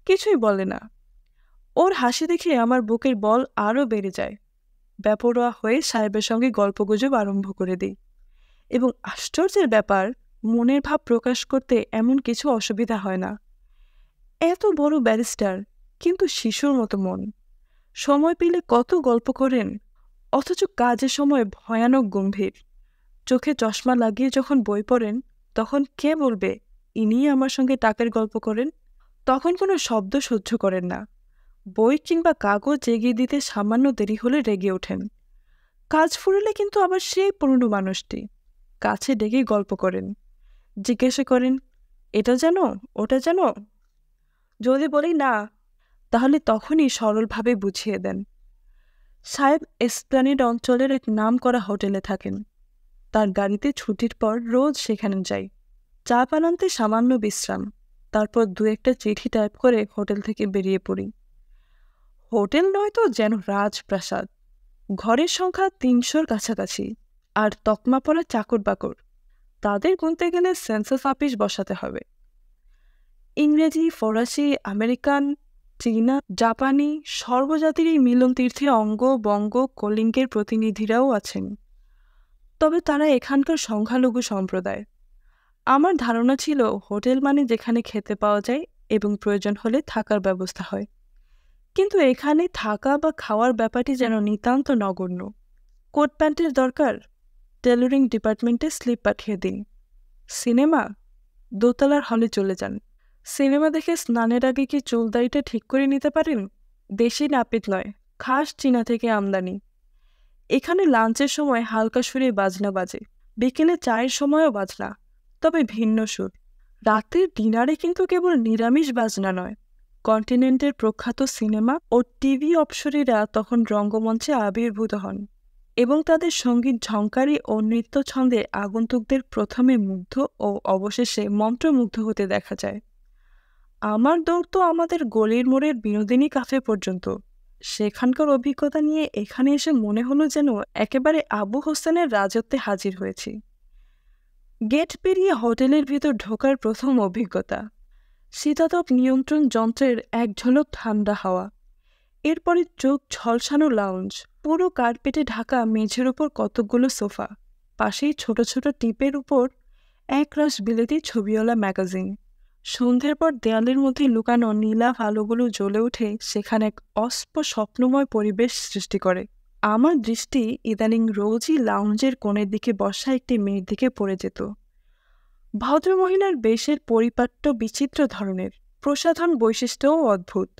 [SPEAKER 1] কিছুই বলে না। ওর হাসি দেখে আমার বুকের বল আরও বেড়ে যায়। বেপরোয়া হয়ে সাহেবের সঙ্গে গল্পগুজব আরম্ভ করে দিই, এবং আশ্চর্যের ব্যাপার, মনের ভাব প্রকাশ করতে এমন কিছু অসুবিধা হয় না। এত বড় ব্যারিস্টার, কিন্তু শিশুর মতো মন। সময় পেলে কত গল্প করেন, অথচ কাজের সময় ভয়ানক গম্ভীর। চোখে চশমা লাগিয়ে যখন বই পড়েন, তখন কে বলবে ইনিই আমার সঙ্গে টাকের গল্প করেন? তখন কোনো শব্দ সহ্য করেন না। বই কিংবা কাগজ এগিয়ে দিতে সামান্য দেরি হলে রেগে ওঠেন। কাজ ফুরলে কিন্তু আবার সেই পুরনো মানুষটি, কাছে ডেকে গল্প করেন, জিজ্ঞাসা করেন, এটা জানো, ওটা জানো? যদি বলি না, তাহলে তখনই সরলভাবে বুঝিয়ে দেন। সাহেব এসপ্ল্যানেড অঞ্চলের এক নাম করা হোটেলে থাকেন। তার গাড়িতে ছুটির পর রোজ সেখানে যাই। চা পান আনতে সামান্য বিশ্রাম, তারপর 2-একটা চিঠি টাইপ করে হোটেল থেকে বেরিয়ে পড়ি। হোটেল নয় তো যেন রাজপ্রাসাদ। ঘরের সংখ্যা 300-র কাছাকাছি, আর তকমা পড়া চাকর বাকর। তাদের গুনতে গেলে সেন্সাস অফিস বসাতে হবে। ইংরেজি, ফরাসি, আমেরিকান, চীনা, জাপানি, সর্বজাতির এই মিলন তীর্থে অঙ্গ, বঙ্গ, কলিঙ্গের প্রতিনিধিরাও আছেন। তবে তারা এখানকার সংখ্যালঘু সম্প্রদায়। আমার ধারণা ছিল হোটেল মানে যেখানে খেতে পাওয়া যায় এবং প্রয়োজন হলে থাকার ব্যবস্থা হয়, কিন্তু এখানে থাকা বা খাওয়ার ব্যাপারটি যেন নিতান্ত নগণ্য। কোট প্যান্টের দরকার, টেলরিং ডিপার্টমেন্টে স্লিপ পাঠিয়ে দিন। সিনেমা, দোতলার হলে চলে যান। সিনেমা দেখে স্নানের আগে কি চুলদাড়িটা ঠিক করে নিতে পারেন? দেশি নাপিত নয়, খাস চীনা থেকে আমদানি। এখানে লাঞ্চের সময় হালকা সুরে বাজনা বাজে, বিকেলে চায়ের সময়ও বাজনা, তবে ভিন্ন সুর। রাতের ডিনারে কিন্তু কেবল নিরামিষ বাজনা নয়, কন্টিনেন্টের প্রখ্যাত সিনেমা ও টিভি অপ্সরীরা তখন রঙ্গমঞ্চে আবির্ভূত হন, এবং তাদের সঙ্গীত ঝংকারী ও নৃত্য ছন্দে আগন্তুকদের প্রথমে মুগ্ধ ও অবশেষে মন্ত্রমুগ্ধ হতে দেখা যায়। আমার দৌড় তো আমাদের গলির মোড়ের বিনোদিনী কাফে পর্যন্ত। সেখানকার অভিজ্ঞতা নিয়ে এখানে এসে মনে হলো যেন একেবারে আবু হোসেনের রাজত্বে হাজির হয়েছি। গেট পেরিয়ে হোটেলের ভিতর ঢোকার প্রথম অভিজ্ঞতা। শীতাতপ নিয়ন্ত্রণ যন্ত্রের এক ঝলক ঠান্ডা হাওয়া, এরপরে চোখ ঝলসানো লাউঞ্জ, পুরো কার্পেটে ঢাকা মেঝের উপর কতকগুলো সোফা, পাশেই ছোট ছোট টিপের উপর একরাশ বিলেতি ছবিওয়ালা ম্যাগাজিন। সন্ধ্যের পর দেয়ালের মধ্যে লুকানো নীলা আলোগুলো জ্বলে উঠে সেখানে এক স্বপ্নময় পরিবেশ সৃষ্টি করে। আমার দৃষ্টি ইদানিং রোজই লাউঞ্জের কোণের দিকে বসা একটি মেয়ের দিকে পড়ে যেত। ভদ্রমহিলার বেশের পরিপাট্য বিচিত্র ধরনের, প্রসাধন বৈশিষ্ট্যও অদ্ভুত।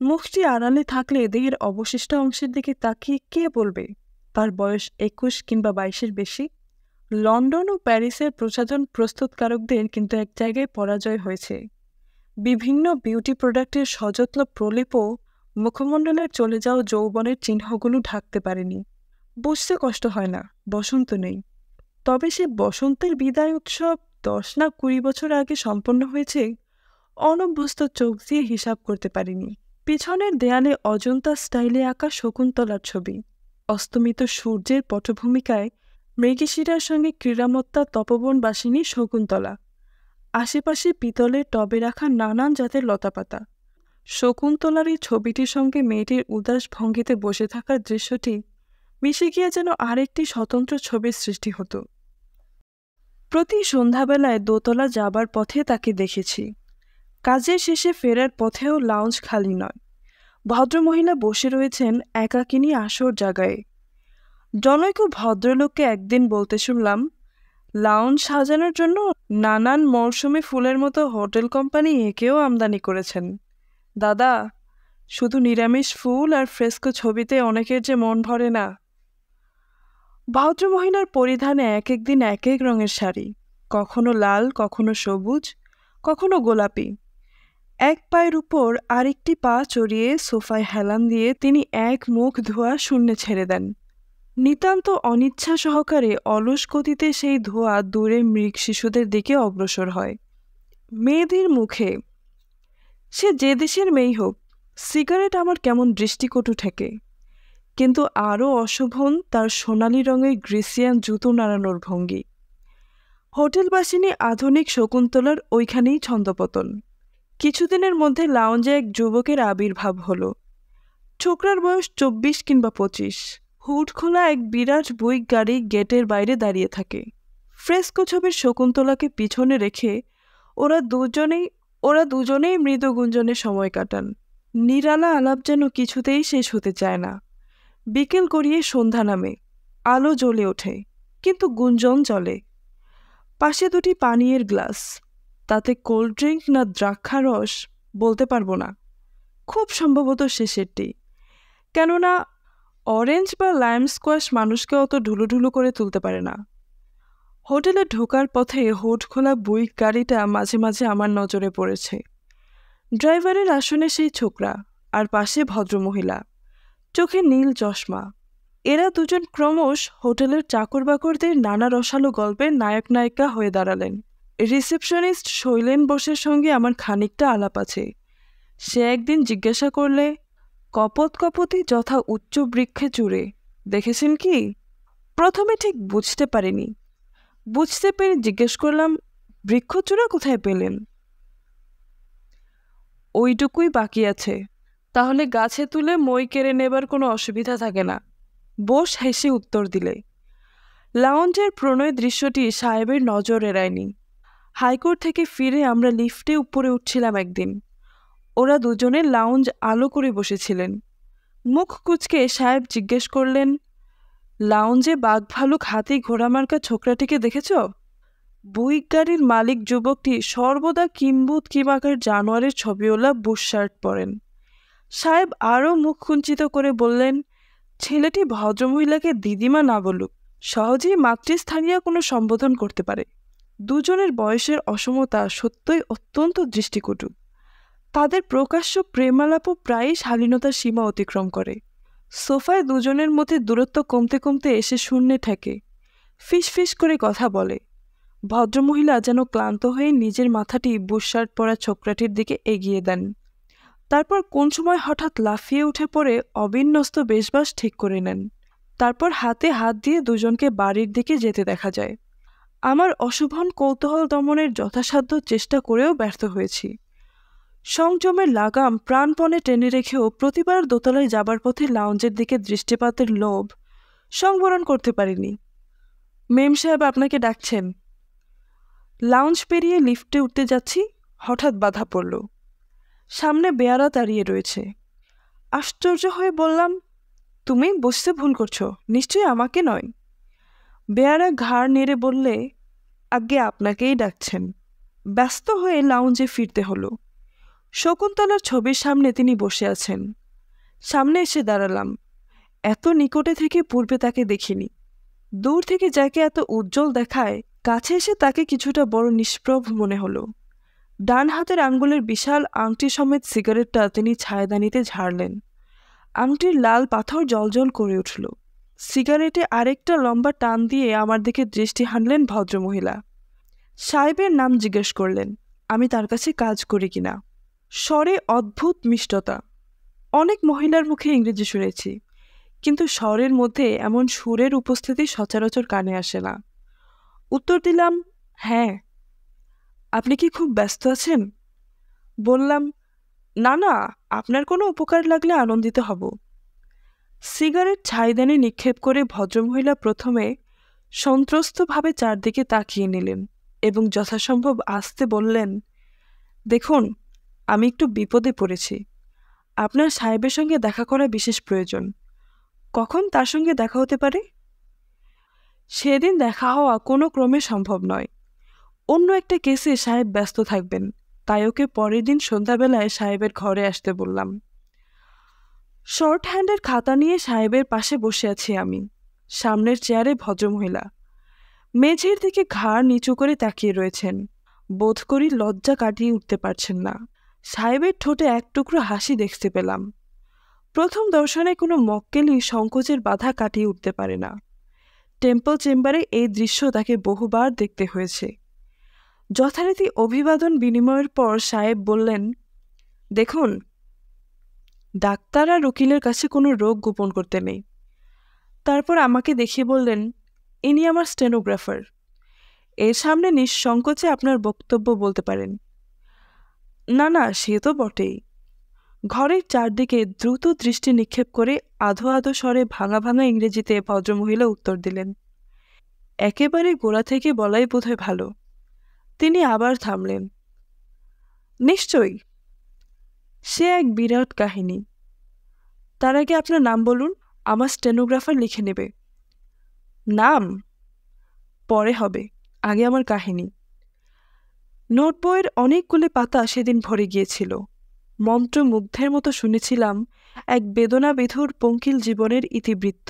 [SPEAKER 1] মুখটি আড়ালে থাকলে দেহের অবশিষ্ট অংশের দিকে তাকিয়ে কে বলবে তার বয়স 21 কিংবা 22-এর বেশি? লন্ডন ও প্যারিসের প্রসাধন প্রস্তুতকারকদের কিন্তু এক জায়গায় পরাজয় হয়েছে। বিভিন্ন বিউটি প্রোডাক্টের সযত্ন প্রলেপও মুখমণ্ডলের চলে যাওয়া যৌবনের চিহ্নগুলো ঢাকতে পারেনি। বুঝতে কষ্ট হয় না, বসন্ত নেই। তবে সে বসন্তের বিদায় উৎসব 10 না 20 বছর আগে সম্পন্ন হয়েছে অনভ্যস্ত চোখ দিয়ে হিসাব করতে পারিনি। পিছনের দেয়ালে অজন্তা স্টাইলে আঁকা শকুন্তলার ছবি, অস্তমিত সূর্যের পটভূমিকায় মৃগশিরার সঙ্গে ক্রীড়ামত্তা তপবনবাসিনী শকুন্তলা, আশেপাশে পিতলের টবে রাখা নানান জাতের লতাপাতা। শকুন্তলার এই ছবিটির সঙ্গে মেয়েটির উদাস ভঙ্গিতে বসে থাকার দৃশ্যটি মিশে গিয়ে যেন আরেকটি স্বতন্ত্র ছবির সৃষ্টি হতো। প্রতি সন্ধ্যাবেলায় দোতলা যাবার পথে তাকে দেখেছি। কাজের শেষে ফেরার পথেও লাউঞ্জ খালি নয়। ভদ্রমহিলা বসে রয়েছেন একাকিনী আসর জায়গায়। জনৈক ভদ্রলোককে একদিন বলতে শুনলাম, লাউঞ্জ সাজানোর জন্য নানান মরশুমে ফুলের মতো হোটেল কোম্পানি একেও আমদানি করেছেন। দাদা, শুধু নিরামিষ ফুল আর ফ্রেস্কো ছবিতে অনেকের যে মন ভরে না। ভদ্রমহিলার পরিধানে এক এক দিন এক এক রঙের শাড়ি, কখনো লাল, কখনো সবুজ, কখনো গোলাপি। এক পায়ের উপর আরেকটি পা চড়িয়ে সোফায় হেলান দিয়ে তিনি এক মুখ ধোয়া শূন্যে ছেড়ে দেন। নিতান্ত অনিচ্ছা সহকারে অলস গতিতে সেই ধোয়া দূরে মৃগ শিশুদের দিকে অগ্রসর হয়। মেয়েদের মুখে, সে যে দেশের মেয়েই হোক, সিগারেট আমার কেমন দৃষ্টিকটু ঠেকে। কিন্তু আরও অশোভন তার সোনালি রঙের গ্রিসিয়ান জুতো নাড়ানোর ভঙ্গি। হোটেলবাসিনী আধুনিক শকুন্তলার ওইখানেই ছন্দপতন। কিছুদিনের মধ্যে লাউঞ্জে এক যুবকের আবির্ভাব হলো। ছোকরার বয়স 24 কিংবা 25। হুড খোলা এক বিরাট বুইক গাড়ি গেটের বাইরে দাঁড়িয়ে থাকে। ফ্রেস্কো ছবির শকুন্তলাকে পিছনে রেখে ওরা দুজনেই মৃদু গুঞ্জনে সময় কাটান। নিরালা আলাপ যেন কিছুতেই শেষ হতে চায় না। বিকেল গড়িয়ে সন্ধ্যা নামে, আলো জ্বলে ওঠে, কিন্তু গুঞ্জন চলে। পাশে দুটি পানীয়ের গ্লাস, তাতে কোল্ড ড্রিঙ্ক না দ্রাক্ষারস বলতে পারবো না, খুব সম্ভবত শেষেরটি। কেননা অরেঞ্জ বা লাইম স্কোয়াশ মানুষকে অত ঢুলুঢুলু করে তুলতে পারে না। হোটেলে ঢোকার পথে হুড খোলা বুইক গাড়িটা মাঝে মাঝে আমার নজরে পড়েছে। ড্রাইভারের আসনে সেই ছোকরা, আর পাশে ভদ্রমহিলা, চোখে নীল চশমা। এরা দুজন ক্রমশ হোটেলের চাকর বাকরদের নানা রসালো গল্পের নায়ক নায়িকা হয়ে দাঁড়ালেন। রিসেপশনিস্ট শৈলেন বোসের সঙ্গে আমার খানিকটা আলাপ আছে। সে একদিন জিজ্ঞাসা করলে, কপত কপতি যথা উচ্চ বৃক্ষে চূড়ে দেখেছেন কি? প্রথমে ঠিক বুঝতে পারিনি। বুঝতে পেরে জিজ্ঞেস করলাম, বৃক্ষচূড়া কোথায় পেলেন? ওইটুকুই বাকি আছে, তাহলে গাছে তুলে মই কেড়ে নেবার কোনো অসুবিধা থাকে না, বোস হেসে উত্তর দিলে। লাউঞ্জের প্রণয় দৃশ্যটি সাহেবের নজর এড়ায়নি। হাইকোর্ট থেকে ফিরে আমরা লিফটে উপরে উঠছিলাম একদিন। ওরা দুজনে লাউঞ্জ আলো করে বসেছিলেন। মুখ কুঁচকে সাহেব জিজ্ঞেস করলেন, লাউঞ্জে বাঘ ভালুক হাতি ঘোড়ামার্কা ছোকরাটিকে দেখেছ? বুইক গাড়ির মালিক যুবকটি সর্বদা কিম্বুত কিমাকার জানোয়ারের ছবিওয়ালা বুশ শার্ট পরেন। সাহেব আরও মুখ কুঞ্চিত করে বললেন, ছেলেটি ভদ্রমহিলাকে দিদিমা না বলুক, সহজেই মাতৃস্থানীয় কোনো সম্বোধন করতে পারে। দুজনের বয়সের অসমতা সত্যই অত্যন্ত দৃষ্টিকটু। তাদের প্রকাশ্য প্রেমালাপও প্রায়ই শালীনতার সীমা অতিক্রম করে। সোফায় দুজনের মধ্যে দূরত্ব কমতে কমতে এসে শূন্যে ঠেকে। ফিস ফিস করে কথা বলে। ভদ্রমহিলা যেন ক্লান্ত হয়ে নিজের মাথাটি বুশ শার্ট পরা ছোকরাটির দিকে এগিয়ে দেন। তারপর কোন সময় হঠাৎ লাফিয়ে উঠে পড়ে অবিন্যস্ত বেশবাস ঠিক করে নেন। তারপর হাতে হাত দিয়ে দুজনকে বাড়ির দিকে যেতে দেখা যায়। আমার অশোভন কৌতূহল দমনের যথাসাধ্য চেষ্টা করেও ব্যর্থ হয়েছি। সংযমের লাগাম প্রাণপণে টেনে রেখেও প্রতিবার দোতলায় যাবার পথে লাউঞ্জের দিকে দৃষ্টিপাতের লোভ সংবরণ করতে পারিনি। মেম সাহেব আপনাকে ডাকছেন। লাউঞ্জ পেরিয়ে লিফটে উঠতে যাচ্ছি, হঠাৎ বাধা পড়ল। সামনে বেয়ারা দাঁড়িয়ে রয়েছে। আশ্চর্য হয়ে বললাম, তুমি বসতে ভুল করছো, নিশ্চয়ই আমাকে নয়। বেয়ারা ঘাড় নেড়ে বললে, আজ্ঞে আপনাকেই ডাকছেন। ব্যস্ত হয়ে লাউঞ্জে ফিরতে হলো। শকুন্তলার ছবির সামনে তিনি বসে আছেন। সামনে এসে দাঁড়ালাম। এত নিকটে থেকে পূর্বে তাকে দেখিনি। দূর থেকে যাকে এত উজ্জ্বল দেখায়, কাছে এসে তাকে কিছুটা বড় নিষ্প্রভ মনে হলো। ডান হাতের আঙ্গুলের বিশাল আংটি সমেত সিগারেটটা তিনি ছায়াদানিতে ঝাড়লেন। আংটির লাল পাথর জ্বলজ্বল করে উঠল। সিগারেটে আরেকটা লম্বা টান দিয়ে আমার দিকে দৃষ্টি হানলেন ভদ্রমহিলা। সাহেবের নাম জিজ্ঞেস করলেন, আমি তার কাছে কাজ করি কিনা। স্বরে অদ্ভুত মিষ্টতা। অনেক মহিলার মুখে ইংরেজি শুনেছি, কিন্তু স্বরের মধ্যে এমন সুরের উপস্থিতি সচরাচর কানে আসে না। উত্তর দিলাম, হ্যাঁ। আপনি কি খুব ব্যস্ত আছেন? বললাম, না না, আপনার কোনো উপকার লাগলে আনন্দিত হব। সিগারেট ছাইদানে নিক্ষেপ করে ভদ্রমহিলা প্রথমে সন্ত্রস্তভাবে চারদিকে তাকিয়ে নিলেন এবং যথাসম্ভব আস্তে বললেন, দেখুন, আমি একটু বিপদে পড়েছি। আপনার সাহেবের সঙ্গে দেখা করা বিশেষ প্রয়োজন। কখন তার সঙ্গে দেখা হতে পারে? সেদিন দেখা হওয়া কোনো ক্রমে সম্ভব নয়। অন্য একটা কেসে সাহেব ব্যস্ত থাকবেন, তাই ওকে পরের দিন সন্ধ্যাবেলায় সাহেবের ঘরে আসতে বললাম। শর্ট হ্যান্ডের খাতা নিয়ে সাহেবের পাশে বসে আছি আমি। সামনের চেয়ারে ভদ্রমহিলা মেঝের দিকে ঘাড় নিচু করে তাকিয়ে রয়েছেন। বোধ করি লজ্জা কাটিয়ে উঠতে পারছেন না। সাহেবের ঠোঁটে এক টুকরো হাসি দেখতে পেলাম। প্রথম দর্শনে কোনো মক্কেলই সংকোচের বাধা কাটিয়ে উঠতে পারে না। টেম্পল চেম্বারে এই দৃশ্য তাকে বহুবার দেখতে হয়েছে। যথারীতি অভিবাদন বিনিময়ের পর সাহেব বললেন, দেখুন, ডাক্তার আর উকিলের কাছে কোনো রোগ গোপন করতে নেই। তারপর আমাকে দেখিয়ে বললেন, ইনি আমার স্টেনোগ্রাফার। এর সামনে নিঃসংকোচে আপনার বক্তব্য বলতে পারেন। না না, সে তো বটেই। ঘরের চারদিকে দ্রুত দৃষ্টি নিক্ষেপ করে আধো আধো স্বরে ভাঙা ভাঙা ইংরেজিতে ভদ্রমহিলা উত্তর দিলেন। একেবারে গোড়া থেকে বলাই বোধহয় ভালো। তিনি আবার থামলেন। নিশ্চয়ই, সে এক বিরাট কাহিনী। তার আগে আপনার নাম বলুন, আমার স্টেনোগ্রাফার লিখে নেবে। নাম পরে হবে, আগে আমার কাহিনী। নোটবইয়ের অনেকগুলি পাতা সেদিন ভরে গিয়েছিল। মন্ত্রমুগ্ধের মতো শুনেছিলাম এক বেদনাবিধুর পঙ্কিল জীবনের ইতিবৃত্ত।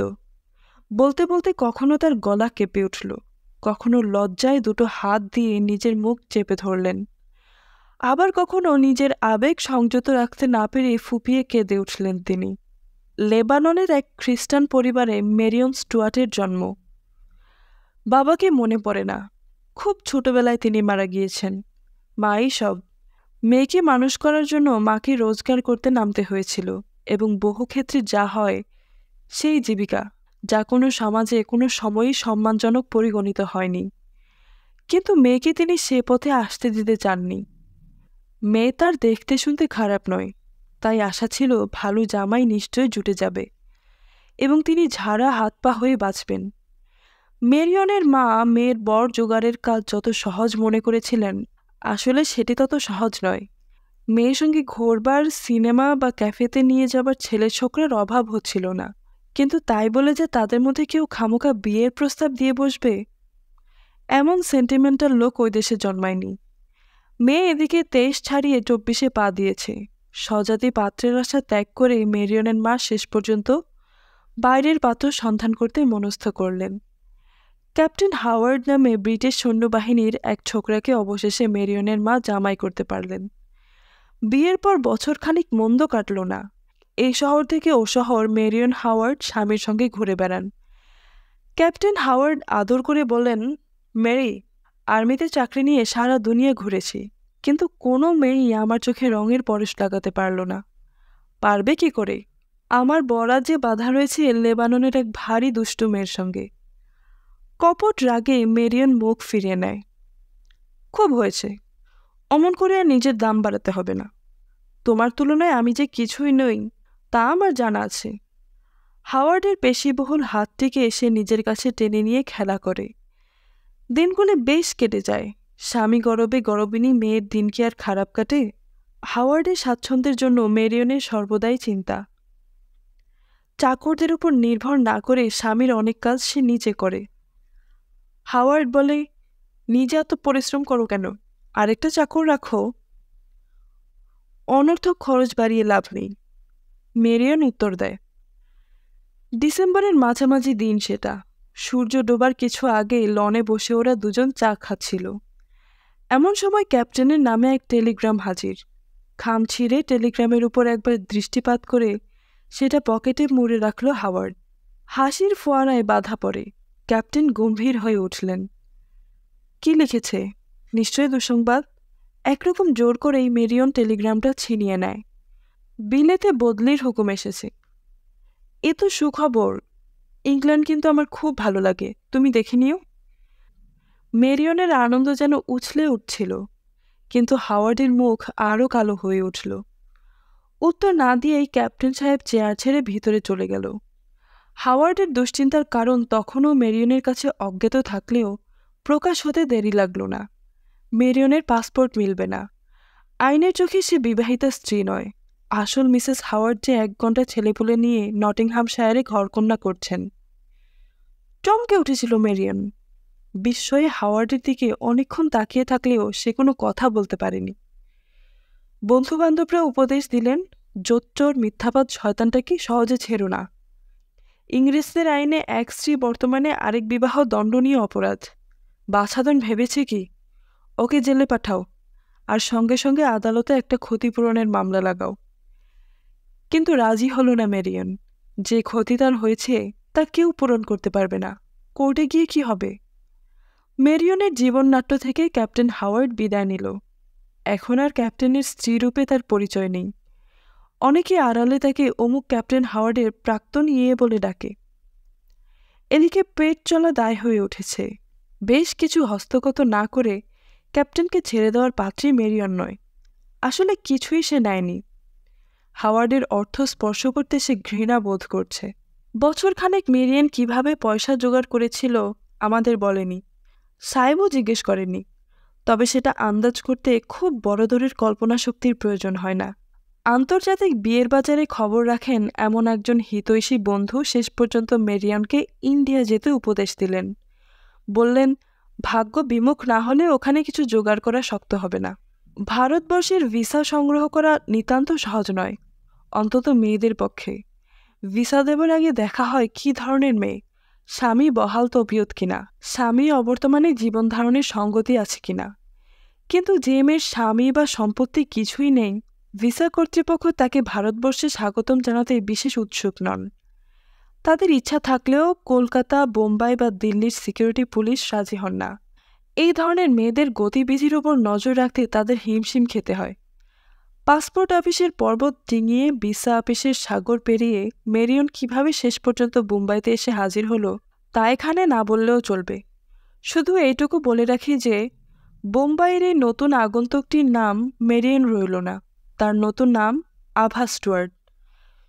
[SPEAKER 1] বলতে বলতে কখনো তার গলা কেঁপে উঠল, কখনো লজ্জায় দুটো হাত দিয়ে নিজের মুখ চেপে ধরলেন, আবার কখনো নিজের আবেগ সংযত রাখতে না পেরে ফুপিয়ে কেঁদে উঠলেন তিনি। লেবাননের এক খ্রিস্টান পরিবারে মেরিয়ন স্টুয়ার্টের জন্ম। বাবাকে মনে পড়ে না, খুব ছোটবেলায় তিনি মারা গিয়েছেন। মাই সব। মেয়েকে মানুষ করার জন্য মাকে রোজগার করতে নামতে হয়েছিল, এবং বহু ক্ষেত্রে যা হয় সেই জীবিকা, যা কোনো সমাজে কোনো সময়ই সম্মানজনক পরিগণিত হয়নি। কিন্তু মেয়েকে তিনি সে পথে আসতে দিতে চাননি। মেয়ে তার দেখতে শুনতে খারাপ নয়, তাই আশা ছিল ভালো জামাই নিশ্চয় জুটে যাবে এবং তিনি ঝাড়া হাত পা হয়ে বাঁচবেন। মেরিয়নের মা মেয়ের বর জোগাড়ের কাজ যত সহজ মনে করেছিলেন, আসলে সেটি তত সহজ নয়। মেয়ের সঙ্গে ঘোরবার, সিনেমা বা ক্যাফেতে নিয়ে যাবার ছেলে ছোকরার অভাব হচ্ছিল না, কিন্তু তাই বলে যে তাদের মধ্যে কেউ খামোখা বিয়ের প্রস্তাব দিয়ে বসবে, এমন সেন্টিমেন্টাল লোক ওই দেশে জন্মায়নি। মেয়ে এদিকে 23 ছাড়িয়ে 24-এ পা দিয়েছে। স্বজাতি পাত্রের আশা ত্যাগ করে মেরিয়নের মা শেষ পর্যন্ত বাইরের পাত্র সন্ধান করতে মনস্থ করলেন। ক্যাপ্টেন হাওয়ার্ড নামে ব্রিটিশ সৈন্যবাহিনীর এক ছোকরাকে অবশেষে মেরিয়নের মা জামাই করতে পারলেন। বিয়ের পর বছরখানিক মন্দ কাটল না। এই শহর থেকে ও শহর মেরিয়ন হাওয়ার্ড স্বামীর সঙ্গে ঘুরে বেড়ান। ক্যাপ্টেন হাওয়ার্ড আদর করে বলেন, মেরি, আর্মিতে চাকরি নিয়ে সারা দুনিয়া ঘুরেছি, কিন্তু কোনো মেয়েই আমার চোখে রঙের পরশ লাগাতে পারল না। পারবে কি করে? আমার বরাজ্যে বাধা রয়েছে লেবাননের এক ভারী দুষ্টু মেয়ের সঙ্গে। কপট রাগে মেরিয়ন মুখ ফিরিয়ে নেয়। খুব হয়েছে, অমন করে আর নিজের দাম বাড়াতে হবে না। তোমার তুলনায় আমি যে কিছুই নই তা আমার জানা আছে। হাওয়ার্ডের পেশিবহুল হাতটিকে এসে নিজের কাছে টেনে নিয়ে খেলা করে। দিনগুলি বেশ কেটে যায়। স্বামী গরবে গরবিনী মেয়ের দিন কি আর খারাপ কাটে? হাওয়ার্ডের স্বাচ্ছন্দ্যের জন্য মেরিয়নের সর্বদাই চিন্তা। চাকরদের উপর নির্ভর না করে স্বামীর অনেক কাজ সে নিজে করে। হাওয়ার্ড বলে, নিজে এত পরিশ্রম করো কেন, আরেকটা চাকর রাখো। অনর্থক খরচ বাড়িয়ে লাভ নেই, মেরিয়ন উত্তর দেয়। ডিসেম্বরের মাঝামাঝি দিন সেটা। সূর্য ডোবার কিছু আগে লনে বসে ওরা দুজন চা খাচ্ছিল। এমন সময় ক্যাপ্টেনের নামে এক টেলিগ্রাম হাজির। খাম ছিঁড়ে টেলিগ্রামের উপর একবার দৃষ্টিপাত করে সেটা পকেটে মুড়ে রাখল হাওয়ার্ড। হাসির ফোয়ারায় বাধা পড়ে। ক্যাপ্টেন গম্ভীর হয়ে উঠলেন। কি লিখেছে? নিশ্চয়ই দুঃসংবাদ। একরকম জোর করেই মেরিয়ন টেলিগ্রামটা ছিনিয়ে নেয়। বিলেতে বদলির হুকুম এসেছে। এ তো সুখবর। ইংল্যান্ড কিন্তু আমার খুব ভালো লাগে, তুমি দেখে নিও। মেরিয়নের আনন্দ যেন উছলে উঠছিল, কিন্তু হাওয়ার্ডের মুখ আরও কালো হয়ে উঠল। উত্তর না দিয়েই ক্যাপ্টেন সাহেব চেয়ার ছেড়ে ভিতরে চলে গেল। হাওয়ার্ডের দুশ্চিন্তার কারণ তখনও মেরিয়নের কাছে অজ্ঞাত থাকলেও প্রকাশ হতে দেরি লাগল না। মেরিয়নের পাসপোর্ট মিলবে না। আইনের চোখে সে বিবাহিতা স্ত্রী নয়। আসল মিসেস হাওয়ার্ড যে 1 ঘন্টা ছেলেপুলে নিয়ে নটিংহামশায়ারে ঘরকন্যা করছেন। চমকে উঠেছিল মেরিয়ন। বিস্ময়ে হাওয়ার্ডের দিকে অনেকক্ষণ তাকিয়ে থাকলেও সে কোনো কথা বলতে পারেনি। বন্ধুবান্ধবরা উপদেশ দিলেন, জোচ্চোর মিথ্যাবাদ শয়তানটাকে সহজে ছেড়ো না। ইংরেজদের আইনে এক স্ত্রী বর্তমানে আরেক বিবাহ দণ্ডনীয় অপরাধ। বাছাধন ভেবেছে কি? ওকে জেলে পাঠাও, আর সঙ্গে সঙ্গে আদালতে একটা ক্ষতিপূরণের মামলা লাগাও। কিন্তু রাজি হল না মেরিয়ন। যে ক্ষতি তার হয়েছে তা কেউ পূরণ করতে পারবে না। কোর্টে গিয়ে কি হবে? মেরিয়নের জীবননাট্য থেকে ক্যাপ্টেন হাওয়ার্ড বিদায় নিল। এখন আর ক্যাপ্টেনের স্ত্রীরূপে তার পরিচয় নেই। অনেকে আড়ালে তাকে অমুক ক্যাপ্টেন হাওয়ার্ডের প্রাক্তন ইয়ে বলে ডাকে। এদিকে পেট চলা দায় হয়ে উঠেছে। বেশ কিছু হস্তগত না করে ক্যাপ্টেনকে ছেড়ে দেওয়ার পাত্রী মেরিয়ন নয়। আসলে কিছুই সে নেয়নি। হাওয়ার্ডের অর্থ স্পর্শ করতে সে ঘৃণা বোধ করছে। বছরখানেক মেরিয়ন কিভাবে পয়সা জোগাড় করেছিল আমাদের বলেনি, সাহেবও জিজ্ঞেস করেনি। তবে সেটা আন্দাজ করতে খুব বড় দরের কল্পনা শক্তির প্রয়োজন হয় না। আন্তর্জাতিক বিয়ের বাজারে খবর রাখেন এমন একজন হিতৈষী বন্ধু শেষ পর্যন্ত মেরিয়নকে ইন্ডিয়া যেতে উপদেশ দিলেন। বললেন, ভাগ্য বিমুখ না হলে ওখানে কিছু জোগাড় করা শক্ত হবে না। ভারতবর্ষের ভিসা সংগ্রহ করা নিতান্ত সহজ নয়, অন্তত মেয়েদের পক্ষে। ভিসা দেবার আগে দেখা হয় কী ধরনের মেয়ে, স্বামী বহাল তবিয়ত কিনা, স্বামী অবর্তমানে জীবনধারণের সঙ্গতি আছে কিনা। কিন্তু যে মেয়ের স্বামী বা সম্পত্তি কিছুই নেই, ভিসা কর্তৃপক্ষ তাকে ভারতবর্ষে স্বাগতম জানাতে বিশেষ উৎসুক নন। তাদের ইচ্ছা থাকলেও কলকাতা, বোম্বাই বা দিল্লির সিকিউরিটি পুলিশ রাজি হন না। এই ধরনের মেয়েদের গতিবিধির ওপর নজর রাখতে তাদের হিমশিম খেতে হয়। পাসপোর্ট অফিসের পর্বত ডিঙিয়ে ভিসা অফিসের সাগর পেরিয়ে মেরিয়ন কিভাবে শেষ পর্যন্ত বোম্বাইতে এসে হাজির হলো তা এখানে না বললেও চলবে। শুধু এইটুকু বলে রাখি যে বোম্বাইয়ের এই নতুন আগন্তুকটির নাম মেরিয়ন রইল না, তার নতুন নাম আভা স্টুয়ার্ট।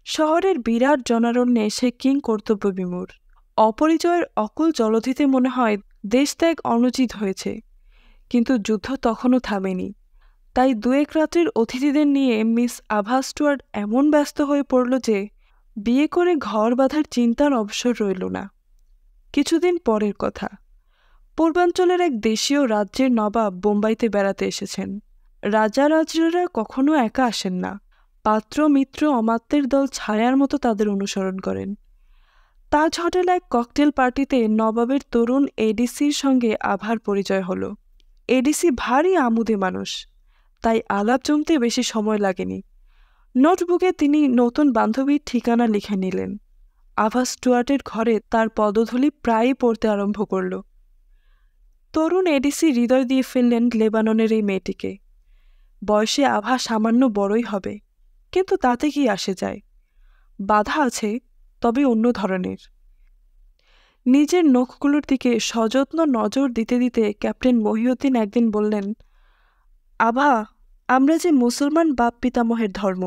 [SPEAKER 1] শহরের বিরাট জনারণ্যে সে কিং কর্তব্যবিমূঢ়। অপরিচয়ের অকুল জলধিতে মনে হয় দেশত্যাগ অনুচিত হয়েছে, কিন্তু যুদ্ধ তখনও থামেনি। তাই 2-1 রাত্রির অতিথিদের নিয়ে মিস আভা স্টুয়ার্ট এমন ব্যস্ত হয়ে পড়ল যে বিয়ে করে ঘর বাঁধার চিন্তার অবসর রইল না। কিছুদিন পরের কথা। পূর্বাঞ্চলের এক দেশীয় রাজ্যের নবাব বোম্বাইতে বেড়াতে এসেছেন। রাজা রাজরারা কখনো একা আসেন না। পাত্র মিত্র অমাত্যের দল ছায়ার মতো তাদের অনুসরণ করেন। তাজ হোটেলে এক ককটেল পার্টিতে নবাবের তরুণ এডিসির সঙ্গে আভার পরিচয় হলো। এডিসি ভারী আমোদে মানুষ, তাই আলাপ জমতে বেশি সময় লাগেনি। নোটবুকে তিনি নতুন বান্ধবীর ঠিকানা লিখে নিলেন। আভা স্টুয়ার্টের ঘরে তার পদধূলি প্রায়ই পড়তে আরম্ভ করল। তরুণ এডিসি হৃদয় দিয়ে ফেললেন লেবাননের এই মেয়েটিকে। বয়সে আভা সামান্য বড়ই হবে, কিন্তু তাতে কি আসে যায়? বাধা আছে, তবে অন্য ধরনের। নিজের নখগুলোর দিকে সযত্ন নজর দিতে দিতে ক্যাপ্টেন মহিউদ্দিন একদিন বললেন, আভা, আমরা যে মুসলমান বাপ পিতামহের ধর্ম,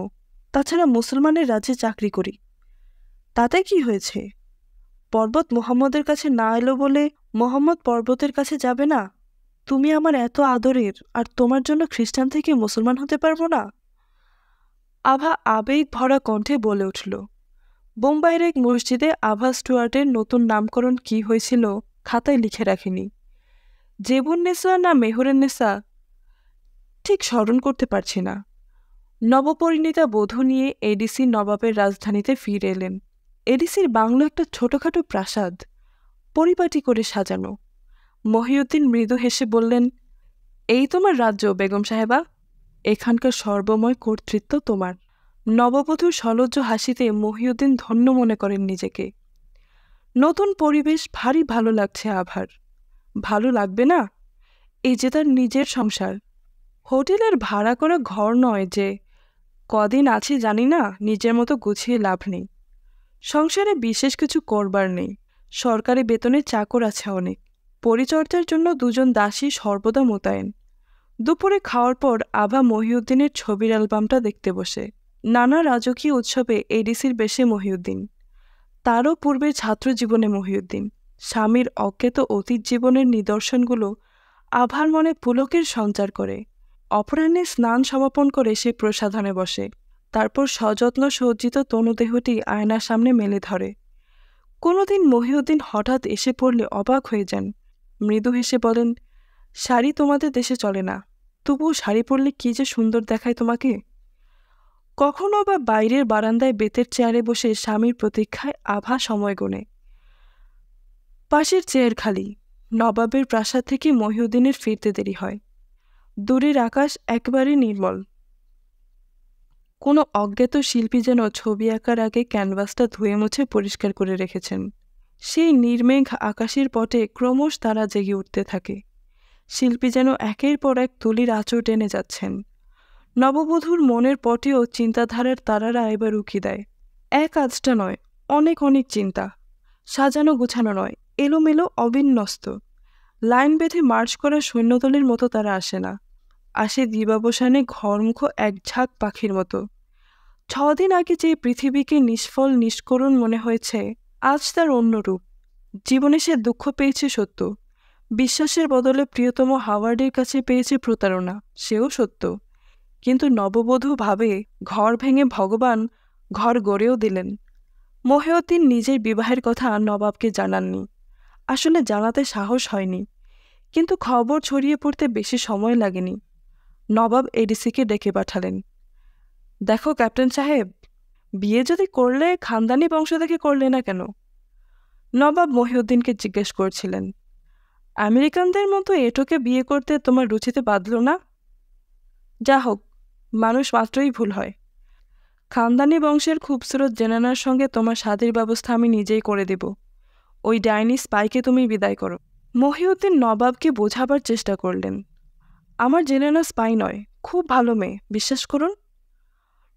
[SPEAKER 1] তাছাড়া মুসলমানের রাজ্যে চাকরি করি, তাতে কি হয়েছে? পর্বত মুহাম্মদের কাছে না এলো বলে মোহাম্মদ পর্বতের কাছে যাবে না? তুমি আমার এত আদরের, আর তোমার জন্য খ্রিস্টান থেকে মুসলমান হতে পারবো না? আভা আবেগ ভরা কণ্ঠে বলে উঠল। বোম্বাইয়ের এক মসজিদে আভা স্টুয়ার্টের নতুন নামকরণ কি হয়েছিল খাতায় লিখে রাখেনি। জেবুন্নেসা না মেহরেন্নেসা ঠিক স্মরণ করতে পারছি না। নবপরিণীতা বধূ নিয়ে এডিসি নবাবের রাজধানীতে ফিরে এলেন। এডিসির বাংলো একটা ছোটখাটো প্রাসাদ, পরিপাটি করে সাজানো। মহিউদ্দিন মৃদু হেসে বললেন, এই তোমার রাজ্য বেগম সাহেবা, এখানকার সর্বময় কর্তৃত্ব তোমার। নববধূর সলজ্জ হাসিতে মহিউদ্দিন ধন্য মনে করেন নিজেকে। নতুন পরিবেশ ভারী ভালো লাগছে আভার। ভালো লাগবে না? এই যে তার নিজের সংসার, হোটেলের ভাড়া করা ঘর নয় যে। কদিন আছি জানি না, নিজের মতো গুছিয়ে লাভ নেই। সংসারে বিশেষ কিছু করবার নেই। সরকারি বেতনে চাকর আছে অনেক। পরিচর্যার জন্য দুজন দাসী সর্বদা মোতায়েন। দুপুরে খাওয়ার পর আভা মহিউদ্দিনের ছবির অ্যালবামটা দেখতে বসে। নানা রাজকীয় উৎসবে এডিসির বেশে মহিউদ্দিন, তারও পূর্বের ছাত্র জীবনে মহিউদ্দিন। স্বামীর অজ্ঞাত অতীত জীবনের নিদর্শনগুলো আভার মনে পুলকের সঞ্চার করে। অপরাহ্নে স্নান সমাপন করে সে প্রসাধনে বসে। তারপর সযত্ন সজ্জিত তনুদেহটি আয়নার সামনে মেলে ধরে। কোনোদিন মহিউদ্দিন হঠাৎ এসে পড়লে অবাক হয়ে যান। মৃদু হেসে বলেন, শাড়ি তোমাদের দেশে চলে না, তবুও শাড়ি পরলে কি যে সুন্দর দেখায় তোমাকে। কখনো বা বাইরের বারান্দায় বেতের চেয়ারে বসে স্বামীর প্রতীক্ষায় আভা সময় গোনে। পাশের চেয়ার খালি। নবাবের প্রাসাদ থেকে মহিউদ্দিনের ফিরতে দেরি হয়। দূরের আকাশ একেবারে নির্মল। কোনো অজ্ঞাত শিল্পী যেন ছবি আঁকার আগে ক্যানভাসটা ধুয়ে মুছে পরিষ্কার করে রেখেছেন। সেই নির্মেঘ আকাশের পটে ক্রমশ তারা জেগে উঠতে থাকে। শিল্পী যেন একের পর এক তুলির আঁচড় টেনে যাচ্ছেন। নববধূর মনের পটেও চিন্তাধারার তারারা এবার উকি দেয়। এক আজটা নয়, অনেক অনেক চিন্তা। সাজানো গুছানো নয়, এলোমেলো অবিন্যস্ত। লাইন বেঁধে মার্চ করা সৈন্যদলের মতো তারা আসে না। আসে দিবাবসানে ঘরমুখো এক ঝাঁক পাখির মতো। 6 দিন আগে যে পৃথিবীকে নিষ্ফল নিষ্করুণ মনে হয়েছে, আজ তার অন্য রূপ। জীবনে সে দুঃখ পেয়েছে সত্য, বিশ্বাসের বদলে প্রিয়তম হাওয়ার্ডের কাছে পেয়েছে প্রতারণা, সেও সত্য। কিন্তু নববধূ ভাবে, ঘর ভেঙে ভগবান ঘর গড়েও দিলেন। মহিউদ্দিন নিজের বিবাহের কথা নবাবকে জানাননি। আসলে জানাতে সাহস হয়নি, কিন্তু খবর ছড়িয়ে পড়তে বেশি সময় লাগেনি। নবাব এডিসিকে ডেকে পাঠালেন। দেখো ক্যাপ্টেন সাহেব, বিয়ে যদি করলে খানদানি বংশ থেকে করলে না কেন? নবাব মহিউদ্দিনকে জিজ্ঞেস করছিলেন। আমেরিকানদের মতো এটোকে বিয়ে করতে তোমার রুচিতে বাঁধল না? যা হোক, মানুষ মাত্রই ভুল হয়। খানদানি বংশের খুবসুরত জেনানার সঙ্গে তোমার শাদীর ব্যবস্থা আমি নিজেই করে দেব। ওই ডাইনি স্পাইকে তুমি বিদায় করো। মহিউদ্দিন নবাবকে বোঝাবার চেষ্টা করলেন। আমার জেনানা স্পাই নয়, খুব ভালো মেয়ে, বিশ্বাস করুন।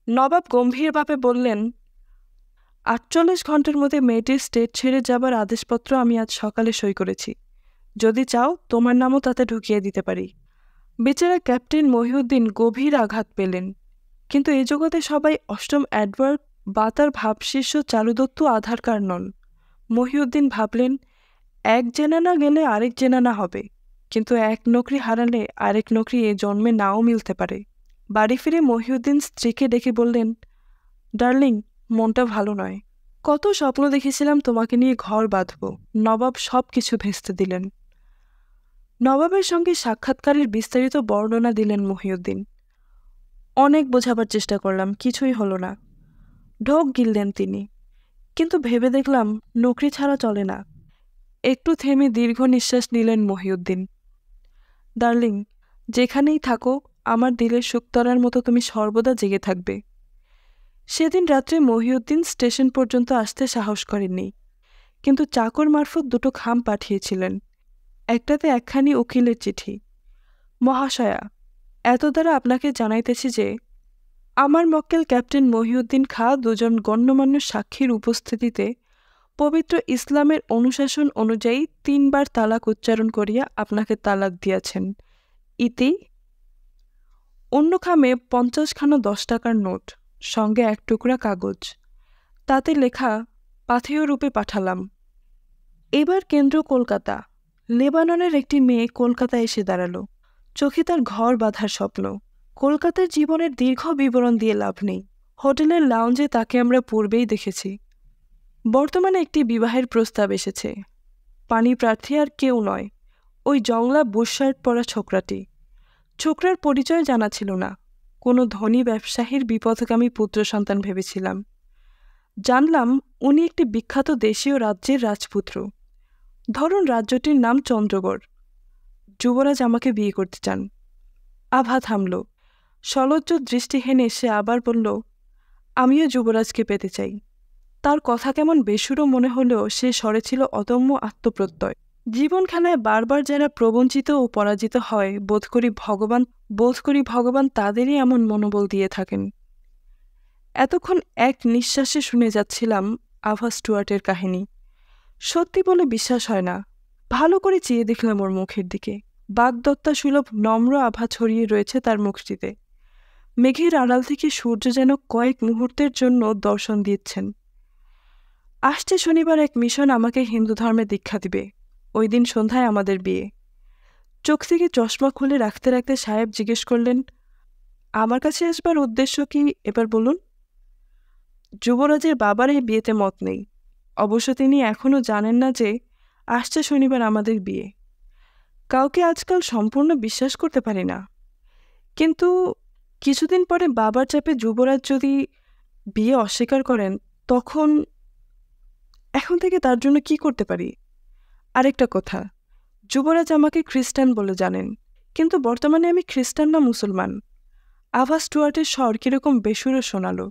[SPEAKER 1] নবাব গম্ভীরভাবে বললেন, 48 ঘন্টার মধ্যে মেয়েটির স্টেট ছেড়ে যাবার আদেশপত্র আমি আজ সকালে সই করেছি। যদি চাও তোমার নামও তাতে ঢুকিয়ে দিতে পারি। বেচারা ক্যাপ্টেন মহিউদ্দিন গভীর আঘাত পেলেন। কিন্তু এ জগতে সবাই অষ্টম এডওয়ার্ড বা তার ভাবশিষ্য চারুদত্ত আধার কার্ড নন। মহিউদ্দিন ভাবলেন, এক জেনানা গেলে আরেক জেনানা হবে, কিন্তু এক নকরি হারালে আরেক নকরি এ জন্মে নাও মিলতে পারে। বাড়ি ফিরে মহিউদ্দিন স্ত্রীকে ডেকে বললেন, ডার্লিং, মনটা ভালো নয়। কত স্বপ্ন দেখেছিলাম তোমাকে নিয়ে ঘর বাঁধব। নবাব সব কিছু ভেস্তে দিলেন। নবাবের সঙ্গে সাক্ষাৎকারের বিস্তারিত বর্ণনা দিলেন মহিউদ্দিন। অনেক বোঝাবার চেষ্টা করলাম, কিছুই হলো না। ঢোক গিললেন তিনি। কিন্তু ভেবে দেখলাম নকরি ছাড়া চলে না। একটু থেমে দীর্ঘ নিঃশ্বাস নিলেন মহিউদ্দিন। ডার্লিং, যেখানেই থাকো আমার দিলের শুকতরার মতো তুমি সর্বদা জেগে থাকবে। সেদিন রাত্রে মহিউদ্দিন স্টেশন পর্যন্ত আসতে সাহস করেননি, কিন্তু চাকর মারফত দুটো খাম পাঠিয়েছিলেন। একটাতে একখানি উকিলের চিঠি। মহাশয়া, এত দ্বারা আপনাকে জানাইতেছি যে আমার মক্কেল ক্যাপ্টেন মহিউদ্দিন খাঁ দুজন গণ্যমান্য সাক্ষীর উপস্থিতিতে পবিত্র ইসলামের অনুশাসন অনুযায়ী 3 বার তালাক উচ্চারণ করিয়া আপনাকে তালাক দিয়াছেন। ইতি। অন্য খামে 50 খানা 10 টাকার নোট, সঙ্গে 1 টুকরা কাগজ। তাতে লেখা, পাথেয় রূপে পাঠালাম। এবার কেন্দ্র কলকাতা। লেবাননের একটি মেয়ে কলকাতায় এসে দাঁড়ালো। চোখে তার ঘর বাঁধার স্বপ্ন। কলকাতার জীবনের দীর্ঘ বিবরণ দিয়ে লাভ নেই। হোটেলের লাউঞ্জে তাকে আমরা পূর্বেই দেখেছি। বর্তমানে একটি বিবাহের প্রস্তাব এসেছে। পানি প্রার্থী আর কেউ নয়, ওই জংলা বুশশার্ট পরা ছোকরাটি। ছোকরার পরিচয় জানা ছিল না। কোনো ধনী ব্যবসায়ীর বিপথগামী পুত্র সন্তান ভেবেছিলাম। জানলাম উনি একটি বিখ্যাত দেশীয় রাজ্যের রাজপুত্র। ধরুন রাজ্যটির নাম চন্দ্রগড়। যুবরাজ আমাকে বিয়ে করতে চান। আভা থামল। সলজ্জ দৃষ্টি হেনে সে আবার বলল, আমিও যুবরাজকে পেতে চাই। তার কথা কেমন বেসুরো মনে হলেও সে স্বরে ছিল অদম্য আত্মপ্রত্যয়। জীবন খেলায় বারবার যারা প্রবঞ্চিত ও পরাজিত হয়, বোধ করি ভগবান তাদেরই এমন মনোবল দিয়ে থাকেন। এতক্ষণ এক নিঃশ্বাসে শুনে যাচ্ছিলাম আভা স্টুয়ার্টের কাহিনী। সত্যি বলে বিশ্বাস হয় না। ভালো করে চেয়ে দেখলাম ওর মুখের দিকে। বাগদত্তা সুলভ নম্র আভা ছড়িয়ে রয়েছে তার মুখটিতে। মেঘের আড়াল থেকে সূর্য যেন কয়েক মুহূর্তের জন্য দর্শন দিচ্ছেন। আসছে শনিবার এক মিশন আমাকে হিন্দু ধর্মে দীক্ষা দিবে। ওই দিন সন্ধ্যায় আমাদের বিয়ে। চোখ থেকে চশমা খুলে রাখতে রাখতে সাহেব জিজ্ঞেস করলেন, আমার কাছে আসবার উদ্দেশ্য কি এবার বলুন? যুবরাজের বাবার এই বিয়েতে মত নেই। অবশ্য তিনি এখনও জানেন না যে আসছে শনিবার আমাদের বিয়ে। কাউকে আজকাল সম্পূর্ণ বিশ্বাস করতে পারি না। কিন্তু কিছুদিন পরে বাবার চাপে যুবরাজ যদি বিয়ে অস্বীকার করেন, তখন এখন থেকে তার জন্য কি করতে পারি? আরেকটা কথা, যুবরাজ আমাকে খ্রিস্টান বলে জানেন, কিন্তু বর্তমানে আমি খ্রিস্টান না মুসলমান। আভা স্টুয়ার্টের স্বর কিরকম বেসুরো শোনালো।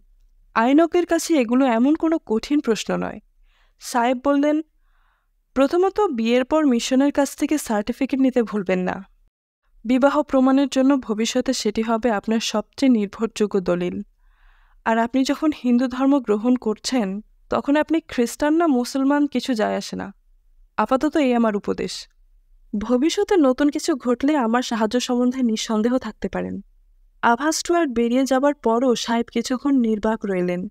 [SPEAKER 1] আইনকের কাছে এগুলো এমন কোনো কঠিন প্রশ্ন নয়। সাহেব বললেন, প্রথমত বিয়ের পর মিশনের কাছ থেকে সার্টিফিকেট নিতে ভুলবেন না। বিবাহ প্রমাণের জন্য ভবিষ্যতে সেটি হবে আপনার সবচেয়ে নির্ভরযোগ্য দলিল। আর আপনি যখন হিন্দু ধর্ম গ্রহণ করছেন, তখন আপনি খ্রিস্টান না মুসলমান কিছু যায় আসে না। আপাতত এই আমার উপদেশ। ভবিষ্যতে নতুন কিছু ঘটলে আমার সাহায্য সম্বন্ধে নিঃসন্দেহ থাকতে পারেন। আভা স্টুয়ার্ট বেরিয়ে যাবার পরও সাহেব কিছুক্ষণ নির্বাক রইলেন।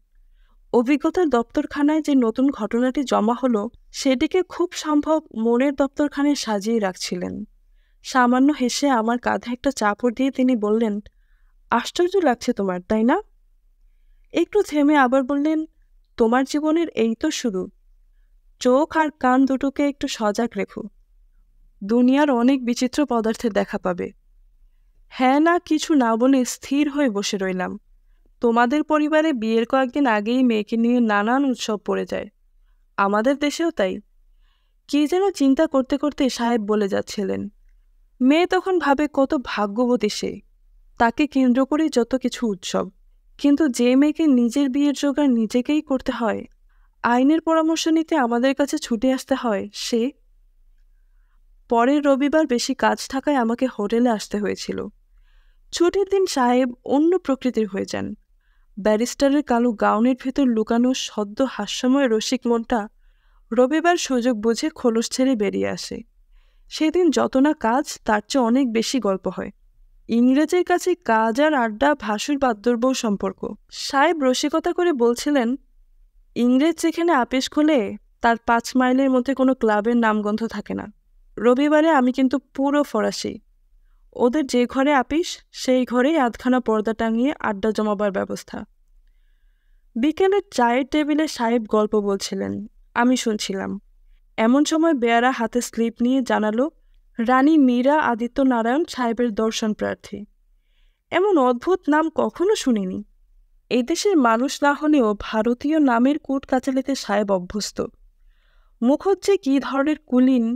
[SPEAKER 1] অভিজ্ঞতার দপ্তরখানায় যে নতুন ঘটনাটি জমা হলো, সেটিকে খুব সম্ভব মনের দপ্তরখানায় সাজিয়ে রাখছিলেন। সামান্য হেসে আমার কাঁধে একটা চাপড় দিয়ে তিনি বললেন, আশ্চর্য লাগছে তোমার, তাই না? একটু থেমে আবার বললেন, তোমার জীবনের এই তো শুরু। চোখ আর কান দুটোকে একটু সজাগ রেখো। দুনিয়ার অনেক বিচিত্র পদার্থের দেখা পাবে। হ্যাঁ না কিছু না বলে স্থির হয়ে বসে রইলাম। তোমাদের পরিবারে বিয়ের কয়েকদিন আগেই মেয়েকে নিয়ে নানান উৎসব পড়ে যায়। আমাদের দেশেও তাই। কি যেন চিন্তা করতে করতে সাহেব বলে যাচ্ছিলেন। মেয়ে তখন ভাবে কত ভাগ্যবতী সে, তাকে কেন্দ্র করেই যত কিছু উৎসব। কিন্তু যে মেয়েকে নিজের বিয়ের জোগাড় নিজেকেই করতে হয়, আইনের পরামর্শ নিতে আমাদের কাছে ছুটে আসতে হয়, সে। পরের রবিবার বেশি কাজ থাকায় আমাকে হোটেলে আসতে হয়েছিল। ছুটির দিন সাহেব অন্য প্রকৃতির হয়ে যান। ব্যারিস্টারের কালো গাউনের ভেতর লুকানো সদ্য হাস্যময় রসিক মনটা রবিবার সুযোগ বুঝে খোলস ছেড়ে বেরিয়ে আসে। সেদিন যত না কাজ, তার চেয়ে অনেক বেশি গল্প হয়। ইংরেজের কাছে কাজ আর আড্ডা ভাসুর বাদ্যর্বৌ সম্পর্ক। সাহেব রসিকতা করে বলছিলেন, ইংরেজ যেখানে আপিস খোলে, তার 5 মাইলের মধ্যে কোনো ক্লাবের নামগন্ধ থাকে না। রবিবারে আমি কিন্তু পুরো ফরাসি। ওদের যে ঘরে আপিস, সেই ঘরেই আধখানা পর্দা টাঙিয়ে আড্ডা জমাবার ব্যবস্থা। বিকেলে চায়ের টেবিলে সাহেব গল্প বলছিলেন, আমি শুনছিলাম। এমন সময় বেয়ারা হাতে স্লিপ নিয়ে জানালো, রানী মীরা আদিত্য নারায়ণ সাহেবের দর্শন প্রার্থী। এমন অদ্ভুত নাম কখনো শুনিনি। এই দেশের মানুষ না হলেও ভারতীয় নামের কূট কাচালিতে সাহেব অভ্যস্ত। মুখজ্জে কী ধরনের কুলীন,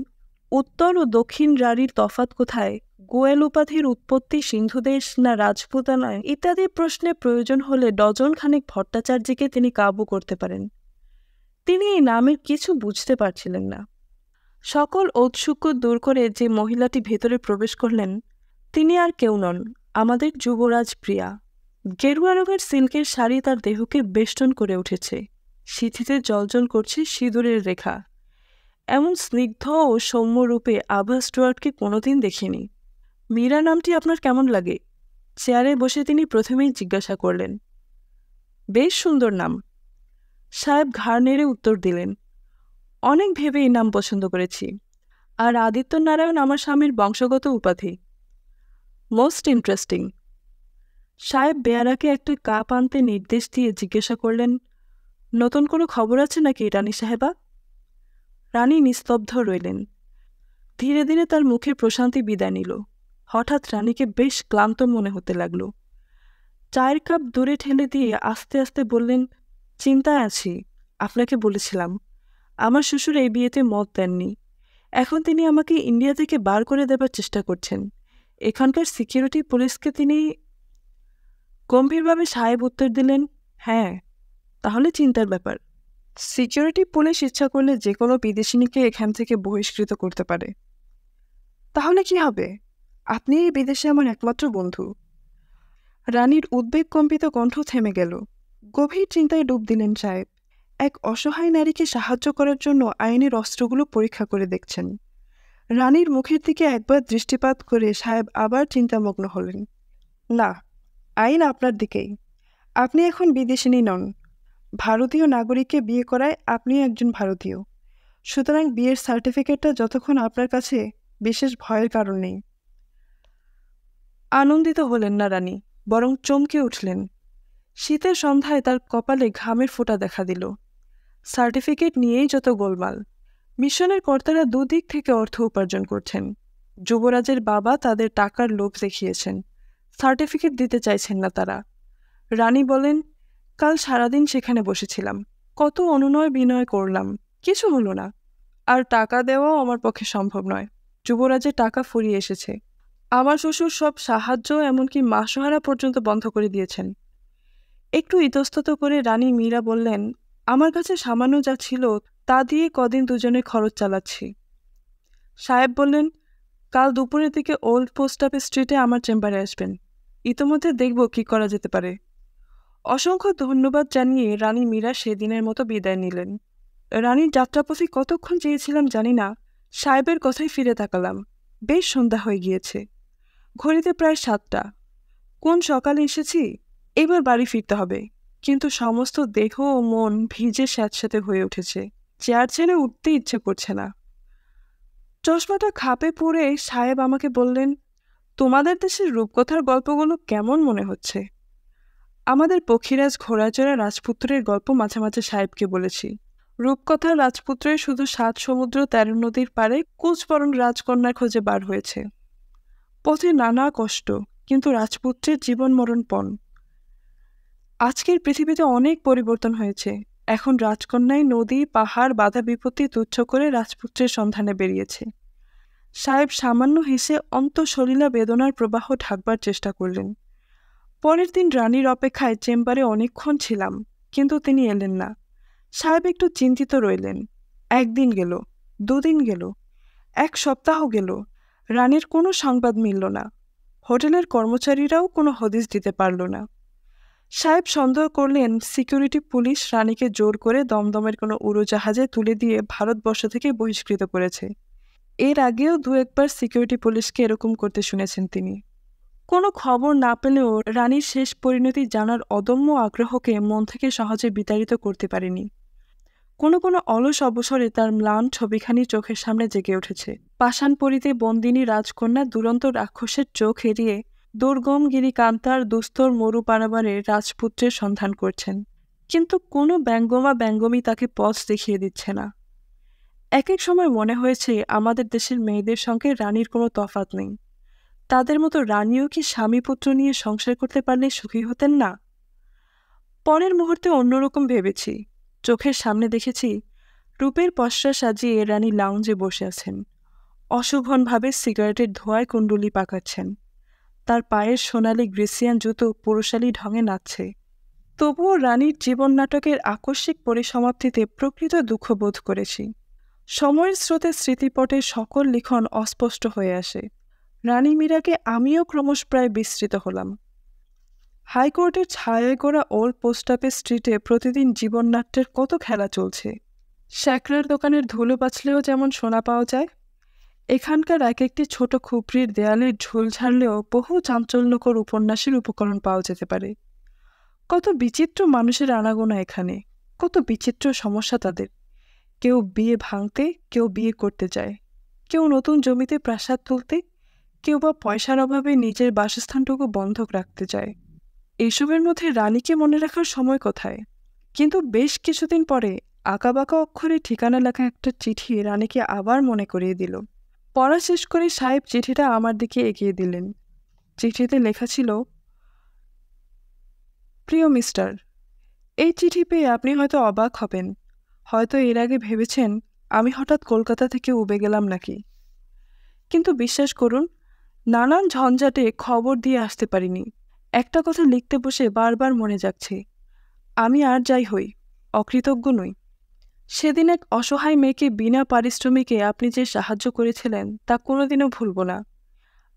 [SPEAKER 1] উত্তর ও দক্ষিণ রাঢ়ীর তফাৎ কোথায়, গোয়েল উপাধির উৎপত্তি সিন্ধুদেশ না রাজপুতানায় ইত্যাদি প্রশ্নে প্রয়োজন হলে ডজনখানেক ভট্টাচার্যকে তিনি কাবু করতে পারেন। তিনি এই নামের কিছু বুঝতে পারছিলেন না। সকল ঔৎসুক্য দূর করে যে মহিলাটি ভেতরে প্রবেশ করলেন, তিনি আর কেউ নন, আমাদের যুবরাজ প্রিয়া। গেরুয়া রঙের সিল্কের শাড়ি তার দেহকে বেষ্টন করে উঠেছে। সিঁথিতে জ্বলজ্বল করছে সিঁদুরের রেখা। এমন স্নিগ্ধ ও সৌম্য রূপে আভা স্টুয়ার্টকে কোনোদিন দেখিনি। মীরা নামটি আপনার কেমন লাগে? চেয়ারে বসে তিনি প্রথমেই জিজ্ঞাসা করলেন, বেশ সুন্দর নাম। সাহেব ঘাড় নেড়ে উত্তর দিলেন, অনেক ভেবে এই নাম পছন্দ করেছি, আর আদিত্যনারায়ণ আমার স্বামীর বংশগত উপাধি। Most interesting. সাহেব বেয়ারাকে একটা কাপ আনতে নির্দেশ দিয়ে জিজ্ঞাসা করলেন, নতুন কোনো খবর আছে নাকি রানী সাহেবা? রানী নিস্তব্ধ রইলেন। ধীরে ধীরে তার মুখে প্রশান্তি বিদায় নিল। হঠাৎ রানীকে বেশ ক্লান্ত মনে হতে লাগল। চায়ের কাপ দূরে ঠেলে দিয়ে আস্তে আস্তে বললেন, চিন্তায় আছি। আপনাকে বলেছিলাম আমার শ্বশুর এই বিয়েতে মত দেননি। এখন তিনি আমাকে ইন্ডিয়া থেকে বার করে দেবার চেষ্টা করছেন। এখানকার সিকিউরিটি পুলিশকে তিনি... গম্ভীরভাবে সাহেব উত্তর দিলেন, হ্যাঁ, তাহলে চিন্তার ব্যাপার। সিকিউরিটি পুলিশ ইচ্ছা করলে যে কোনো বিদেশিনীকে এখান থেকে বহিষ্কৃত করতে পারে। তাহলে কি হবে? আপনি এই বিদেশে আমার একমাত্র বন্ধু। রানীর উদ্বেগকম্পিত কণ্ঠ থেমে গেল। গভীর চিন্তায় ডুব দিলেন সাহেব। এক অসহায় নারীকে সাহায্য করার জন্য আইনের অস্ত্রগুলো পরীক্ষা করে দেখছেন। রানীর মুখের দিকে একবার দৃষ্টিপাত করে সাহেব আবার চিন্তামগ্ন হলেন। না, আইন আপনার দিকেই। আপনি এখন বিদেশিনী নন। ভারতীয় নাগরিককে বিয়ে করায় আপনি একজন ভারতীয়। সুতরাং বিয়ের সার্টিফিকেটটা যতক্ষণ আপনার কাছে, বিশেষ ভয়ের কারণ নেই। আনন্দিত হলেন না রানী, বরং চমকে উঠলেন। শীতের সন্ধ্যায় তার কপালে ঘামের ফোঁটা দেখা দিল। সার্টিফিকেট নিয়েই যত গোলমাল। মিশনের কর্তারা দুদিক থেকে অর্থ উপার্জন করছেন। যুবরাজের বাবা তাদের টাকার লোভ দেখিয়েছেন। সার্টিফিকেট দিতে চাইছেন না তারা। রানী বলেন, কাল সারাদিন সেখানে বসেছিলাম, কত অনুনয় বিনয় করলাম, কিছু হলো না। আর টাকা দেওয়াও আমার পক্ষে সম্ভব নয়। যুবরাজের টাকা ফুরিয়ে এসেছে। আমার শ্বশুর সব সাহায্য, এমনকি মাসোহারা পর্যন্ত বন্ধ করে দিয়েছেন। একটু ইতস্তত করে রানী মীরা বললেন, আমার কাছে সামান্য যা ছিল তা দিয়ে কদিন দুজনে খরচ চালাচ্ছি। সাহেব বললেন, কাল দুপুরের দিকে ওল্ড পোস্ট অফিস স্ট্রিটে আমার চেম্বারে আসবেন। ইতোমধ্যে দেখব কি করা যেতে পারে। অসংখ্য ধন্যবাদ জানিয়ে রানী মীরা সেদিনের মতো বিদায় নিলেন। রানীর যাত্রাপথে কতক্ষণ চেয়েছিলাম জানি না। সাহেবের কথাই ফিরে তাকালাম। বেশ সন্ধ্যা হয়ে গিয়েছে। ঘড়িতে প্রায় 7টা। কোন সকালে এসেছি। এবার বাড়ি ফিরতে হবে। কিন্তু সমস্ত দেহ ও মন ভিজে স্যাঁতস্যাঁতে হয়ে উঠেছে। চেয়ার ছেড়ে উঠতে ইচ্ছে করছে না। চশমাটা খাপে পরে সাহেব আমাকে বললেন, তোমাদের দেশের রূপকথার গল্পগুলো কেমন মনে হচ্ছে? আমাদের পক্ষীরাজ ঘোড়াচড়া রাজপুত্রের গল্প মাঝে মাঝে সাহেবকে বলেছি। রূপকথার রাজপুত্রের শুধু 7 সমুদ্র 13 নদীর পারে কুচবরণ রাজকন্যার খোঁজে বার হয়েছে। পথে নানা কষ্ট, কিন্তু রাজপুত্রের জীবন মরণ পণ। আজকের পৃথিবীতে অনেক পরিবর্তন হয়েছে। এখন রাজকন্যায় নদী, পাহাড়, বাধা বিপত্তি তুচ্ছ করে রাজপুত্রের সন্ধানে বেরিয়েছে। সাহেব সামান্য হেসে অন্তঃসলীলা বেদনার প্রবাহ ঢাকবার চেষ্টা করলেন। পরের দিন রানীর অপেক্ষায় চেম্বারে অনেকক্ষণ ছিলাম, কিন্তু তিনি এলেন না। সাহেব একটু চিন্তিত রইলেন। 1 দিন গেল, 2 দিন গেল, 1 সপ্তাহ গেল। রানীর কোনো সংবাদ মিলল না। হোটেলের কর্মচারীরাও কোনো হদিস দিতে পারল না। সাহেব সন্দেহ করলেন সিকিউরিটি পুলিশ রানীকে জোর করে দমদমের কোনো উড়োজাহাজে তুলে দিয়ে ভারতবর্ষ থেকে বহিষ্কৃত করেছে। এর আগেও 2-1 বার সিকিউরিটি পুলিশকে এরকম করতে শুনেছেন তিনি। কোনো খবর না পেলেও রানীর শেষ পরিণতি জানার অদম্য আগ্রহকে মন থেকে সহজে বিতাড়িত করতে পারেনি। কোনো কোনো অলস অবসরে তার ম্লান ছবিখানি চোখের সামনে জেগে উঠেছে। পাষাণপরিতে বন্দিনী রাজকন্যা দুরন্ত রাক্ষসের চোখ এড়িয়ে দুর্গম গিরিকান্তার দুস্তর মরু পারাবারে রাজপুত্রের সন্ধান করছেন, কিন্তু কোনো ব্যঙ্গমা ব্যঙ্গমী তাকে পথ দেখিয়ে দিচ্ছে না। এক এক সময় মনে হয়েছে আমাদের দেশের মেয়েদের সঙ্গে রানীর কোনো তফাৎ নেই। তাদের মতো রানীও কি স্বামী পুত্র নিয়ে সংসার করতে পারলে সুখী হতেন না? পরের মুহূর্তে অন্যরকম ভেবেছি। চোখের সামনে দেখেছি রূপের পসরা সাজিয়ে রানী লাউঞ্জে বসে আছেন। অশোভনভাবে সিগারেটের ধোঁয়ায় কুণ্ডুলি পাকাচ্ছেন। তার পায়ের সোনালি গ্রিসিয়ান জুতো পুরুষালী ঢঙে নাচছে। তবুও রানীর জীবন নাটকের আকস্মিক পরিসমাপ্তিতে প্রকৃত দুঃখ বোধ করেছি। সময়ের স্রোতে স্মৃতিপটের সকল লিখন অস্পষ্ট হয়ে আসে। রানী মীরাকে আমিও ক্রমশ প্রায় বিস্মৃত হলাম। হাইকোর্টের ছায়ায় গড়া ওল্ড পোস্ট অফিস স্ট্রিটে প্রতিদিন জীবননাট্যের কত খেলা চলছে। শ্যাকরার দোকানের ধুলো বাছলেও যেমন সোনা পাওয়া যায়, এখানকার এক একটি ছোট খুপড়ির দেয়ালের ঝোল ঝাড়লেও বহু চাঞ্চল্যকর উপন্যাসের উপকরণ পাওয়া যেতে পারে। কত বিচিত্র মানুষের আনাগোনা এখানে, কত বিচিত্র সমস্যা তাদের। কেউ বিয়ে ভাঙতে, কেউ বিয়ে করতে চায়, কেউ নতুন জমিতে প্রাসাদ তুলতে, কেউ বা পয়সার অভাবে নিজের বাসস্থানটুকু বন্ধক রাখতে চায়। এইসবের মধ্যে রানীকে মনে রাখার সময় কোথায়? কিন্তু বেশ কিছুদিন পরে আঁকাবাঁকা অক্ষরে ঠিকানা লেখা একটা চিঠি রানীকে আবার মনে করিয়ে দিল। পড়া শেষ করে সাহেব চিঠিটা আমার দিকে এগিয়ে দিলেন। চিঠিতে লেখা ছিল, প্রিয় মিস্টার, এই চিঠি পেয়ে আপনি হয়তো অবাক হবেন। হয়তো এর আগে ভেবেছেন আমি হঠাৎ কলকাতা থেকে উবে গেলাম নাকি। কিন্তু বিশ্বাস করুন, নানান ঝঞ্ঝাটে খবর দিয়ে আসতে পারিনি। একটা কথা লিখতে বসে বারবার মনে যাচ্ছে, আমি আর যাই হই, অকৃতজ্ঞ নই। সেদিন এক অসহায় মেয়েকে বিনা পারিশ্রমিকে আপনি যে সাহায্য করেছিলেন তা কোনোদিনও ভুলব না।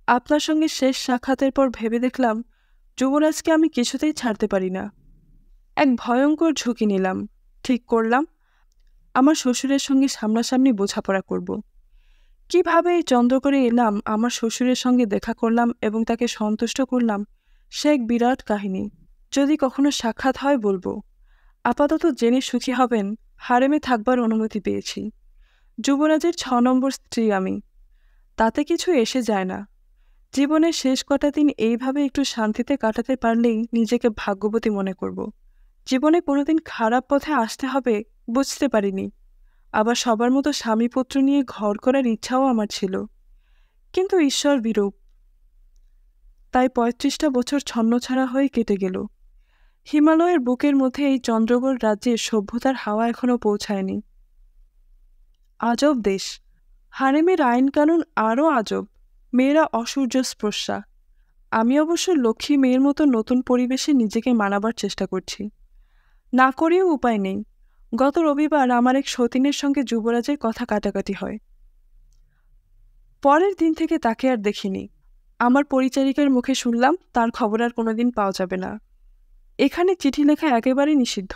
[SPEAKER 1] আপনার সঙ্গে শেষ সাক্ষাতের পর ভেবে দেখলাম যুবরাজকে আমি কিছুতেই ছাড়তে পারি না। এক ভয়ঙ্কর ঝুঁকি নিলাম। ঠিক করলাম আমার শ্বশুরের সঙ্গে সামনাসামনি বোঝাপড়া করব। কিভাবে এই চন্দ্রগড়ে এলাম, আমার শ্বশুরের সঙ্গে দেখা করলাম এবং তাকে সন্তুষ্ট করলাম, সে এক বিরাট কাহিনী। যদি কখনো সাক্ষাৎ হয় বলবো। আপাতত জেনে সুখী হবেন, হারেমে থাকবার অনুমতি পেয়েছি। যুবরাজের 6 নম্বর স্ত্রী আমি। তাতে কিছু এসে যায় না। জীবনের শেষ কটা দিন এইভাবে একটু শান্তিতে কাটাতে পারলেই নিজেকে ভাগ্যবতী মনে করব। জীবনে কোনোদিন খারাপ পথে আসতে হবে বুঝতে পারিনি। আবার সবার মতো স্বামী পুত্র নিয়ে ঘর করার ইচ্ছাও আমার ছিল, কিন্তু ঈশ্বর বিরূপ। তাই 35টা বছর ছন্নছাড়া হয়ে কেটে গেল। হিমালয়ের বুকের মধ্যে এই চন্দ্রগড় রাজ্যের সভ্যতার হাওয়া এখনো পৌঁছায়নি। আজব দেশ। হারেমের আইন কানুন আরও আজব। মেয়েরা অসূর্যস্পর্শা। আমি অবশ্য লক্ষ্মী মেয়ের মতো নতুন পরিবেশে নিজেকে মানাবার চেষ্টা করছি। না করেও উপায় নেই। গত রবিবার আমার এক সতীনের সঙ্গে যুবরাজের কথা কাটাকাটি হয়। পরের দিন থেকে তাকে আর দেখিনি। আমার পরিচারিকার মুখে শুনলাম তার খবর আর কোনোদিন পাওয়া যাবে না। এখানে চিঠি লেখা একেবারেই নিষিদ্ধ।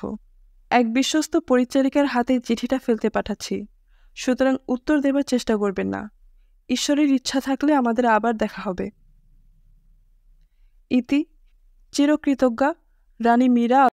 [SPEAKER 1] এক বিশ্বস্ত পরিচারিকার হাতে চিঠিটা ফেলতে পাঠাচ্ছি, সুতরাং উত্তর দেবার চেষ্টা করবেন না। ঈশ্বরের ইচ্ছা থাকলে আমাদের আবার দেখা হবে। ইতি চিরকৃতজ্ঞা রানী মীরা।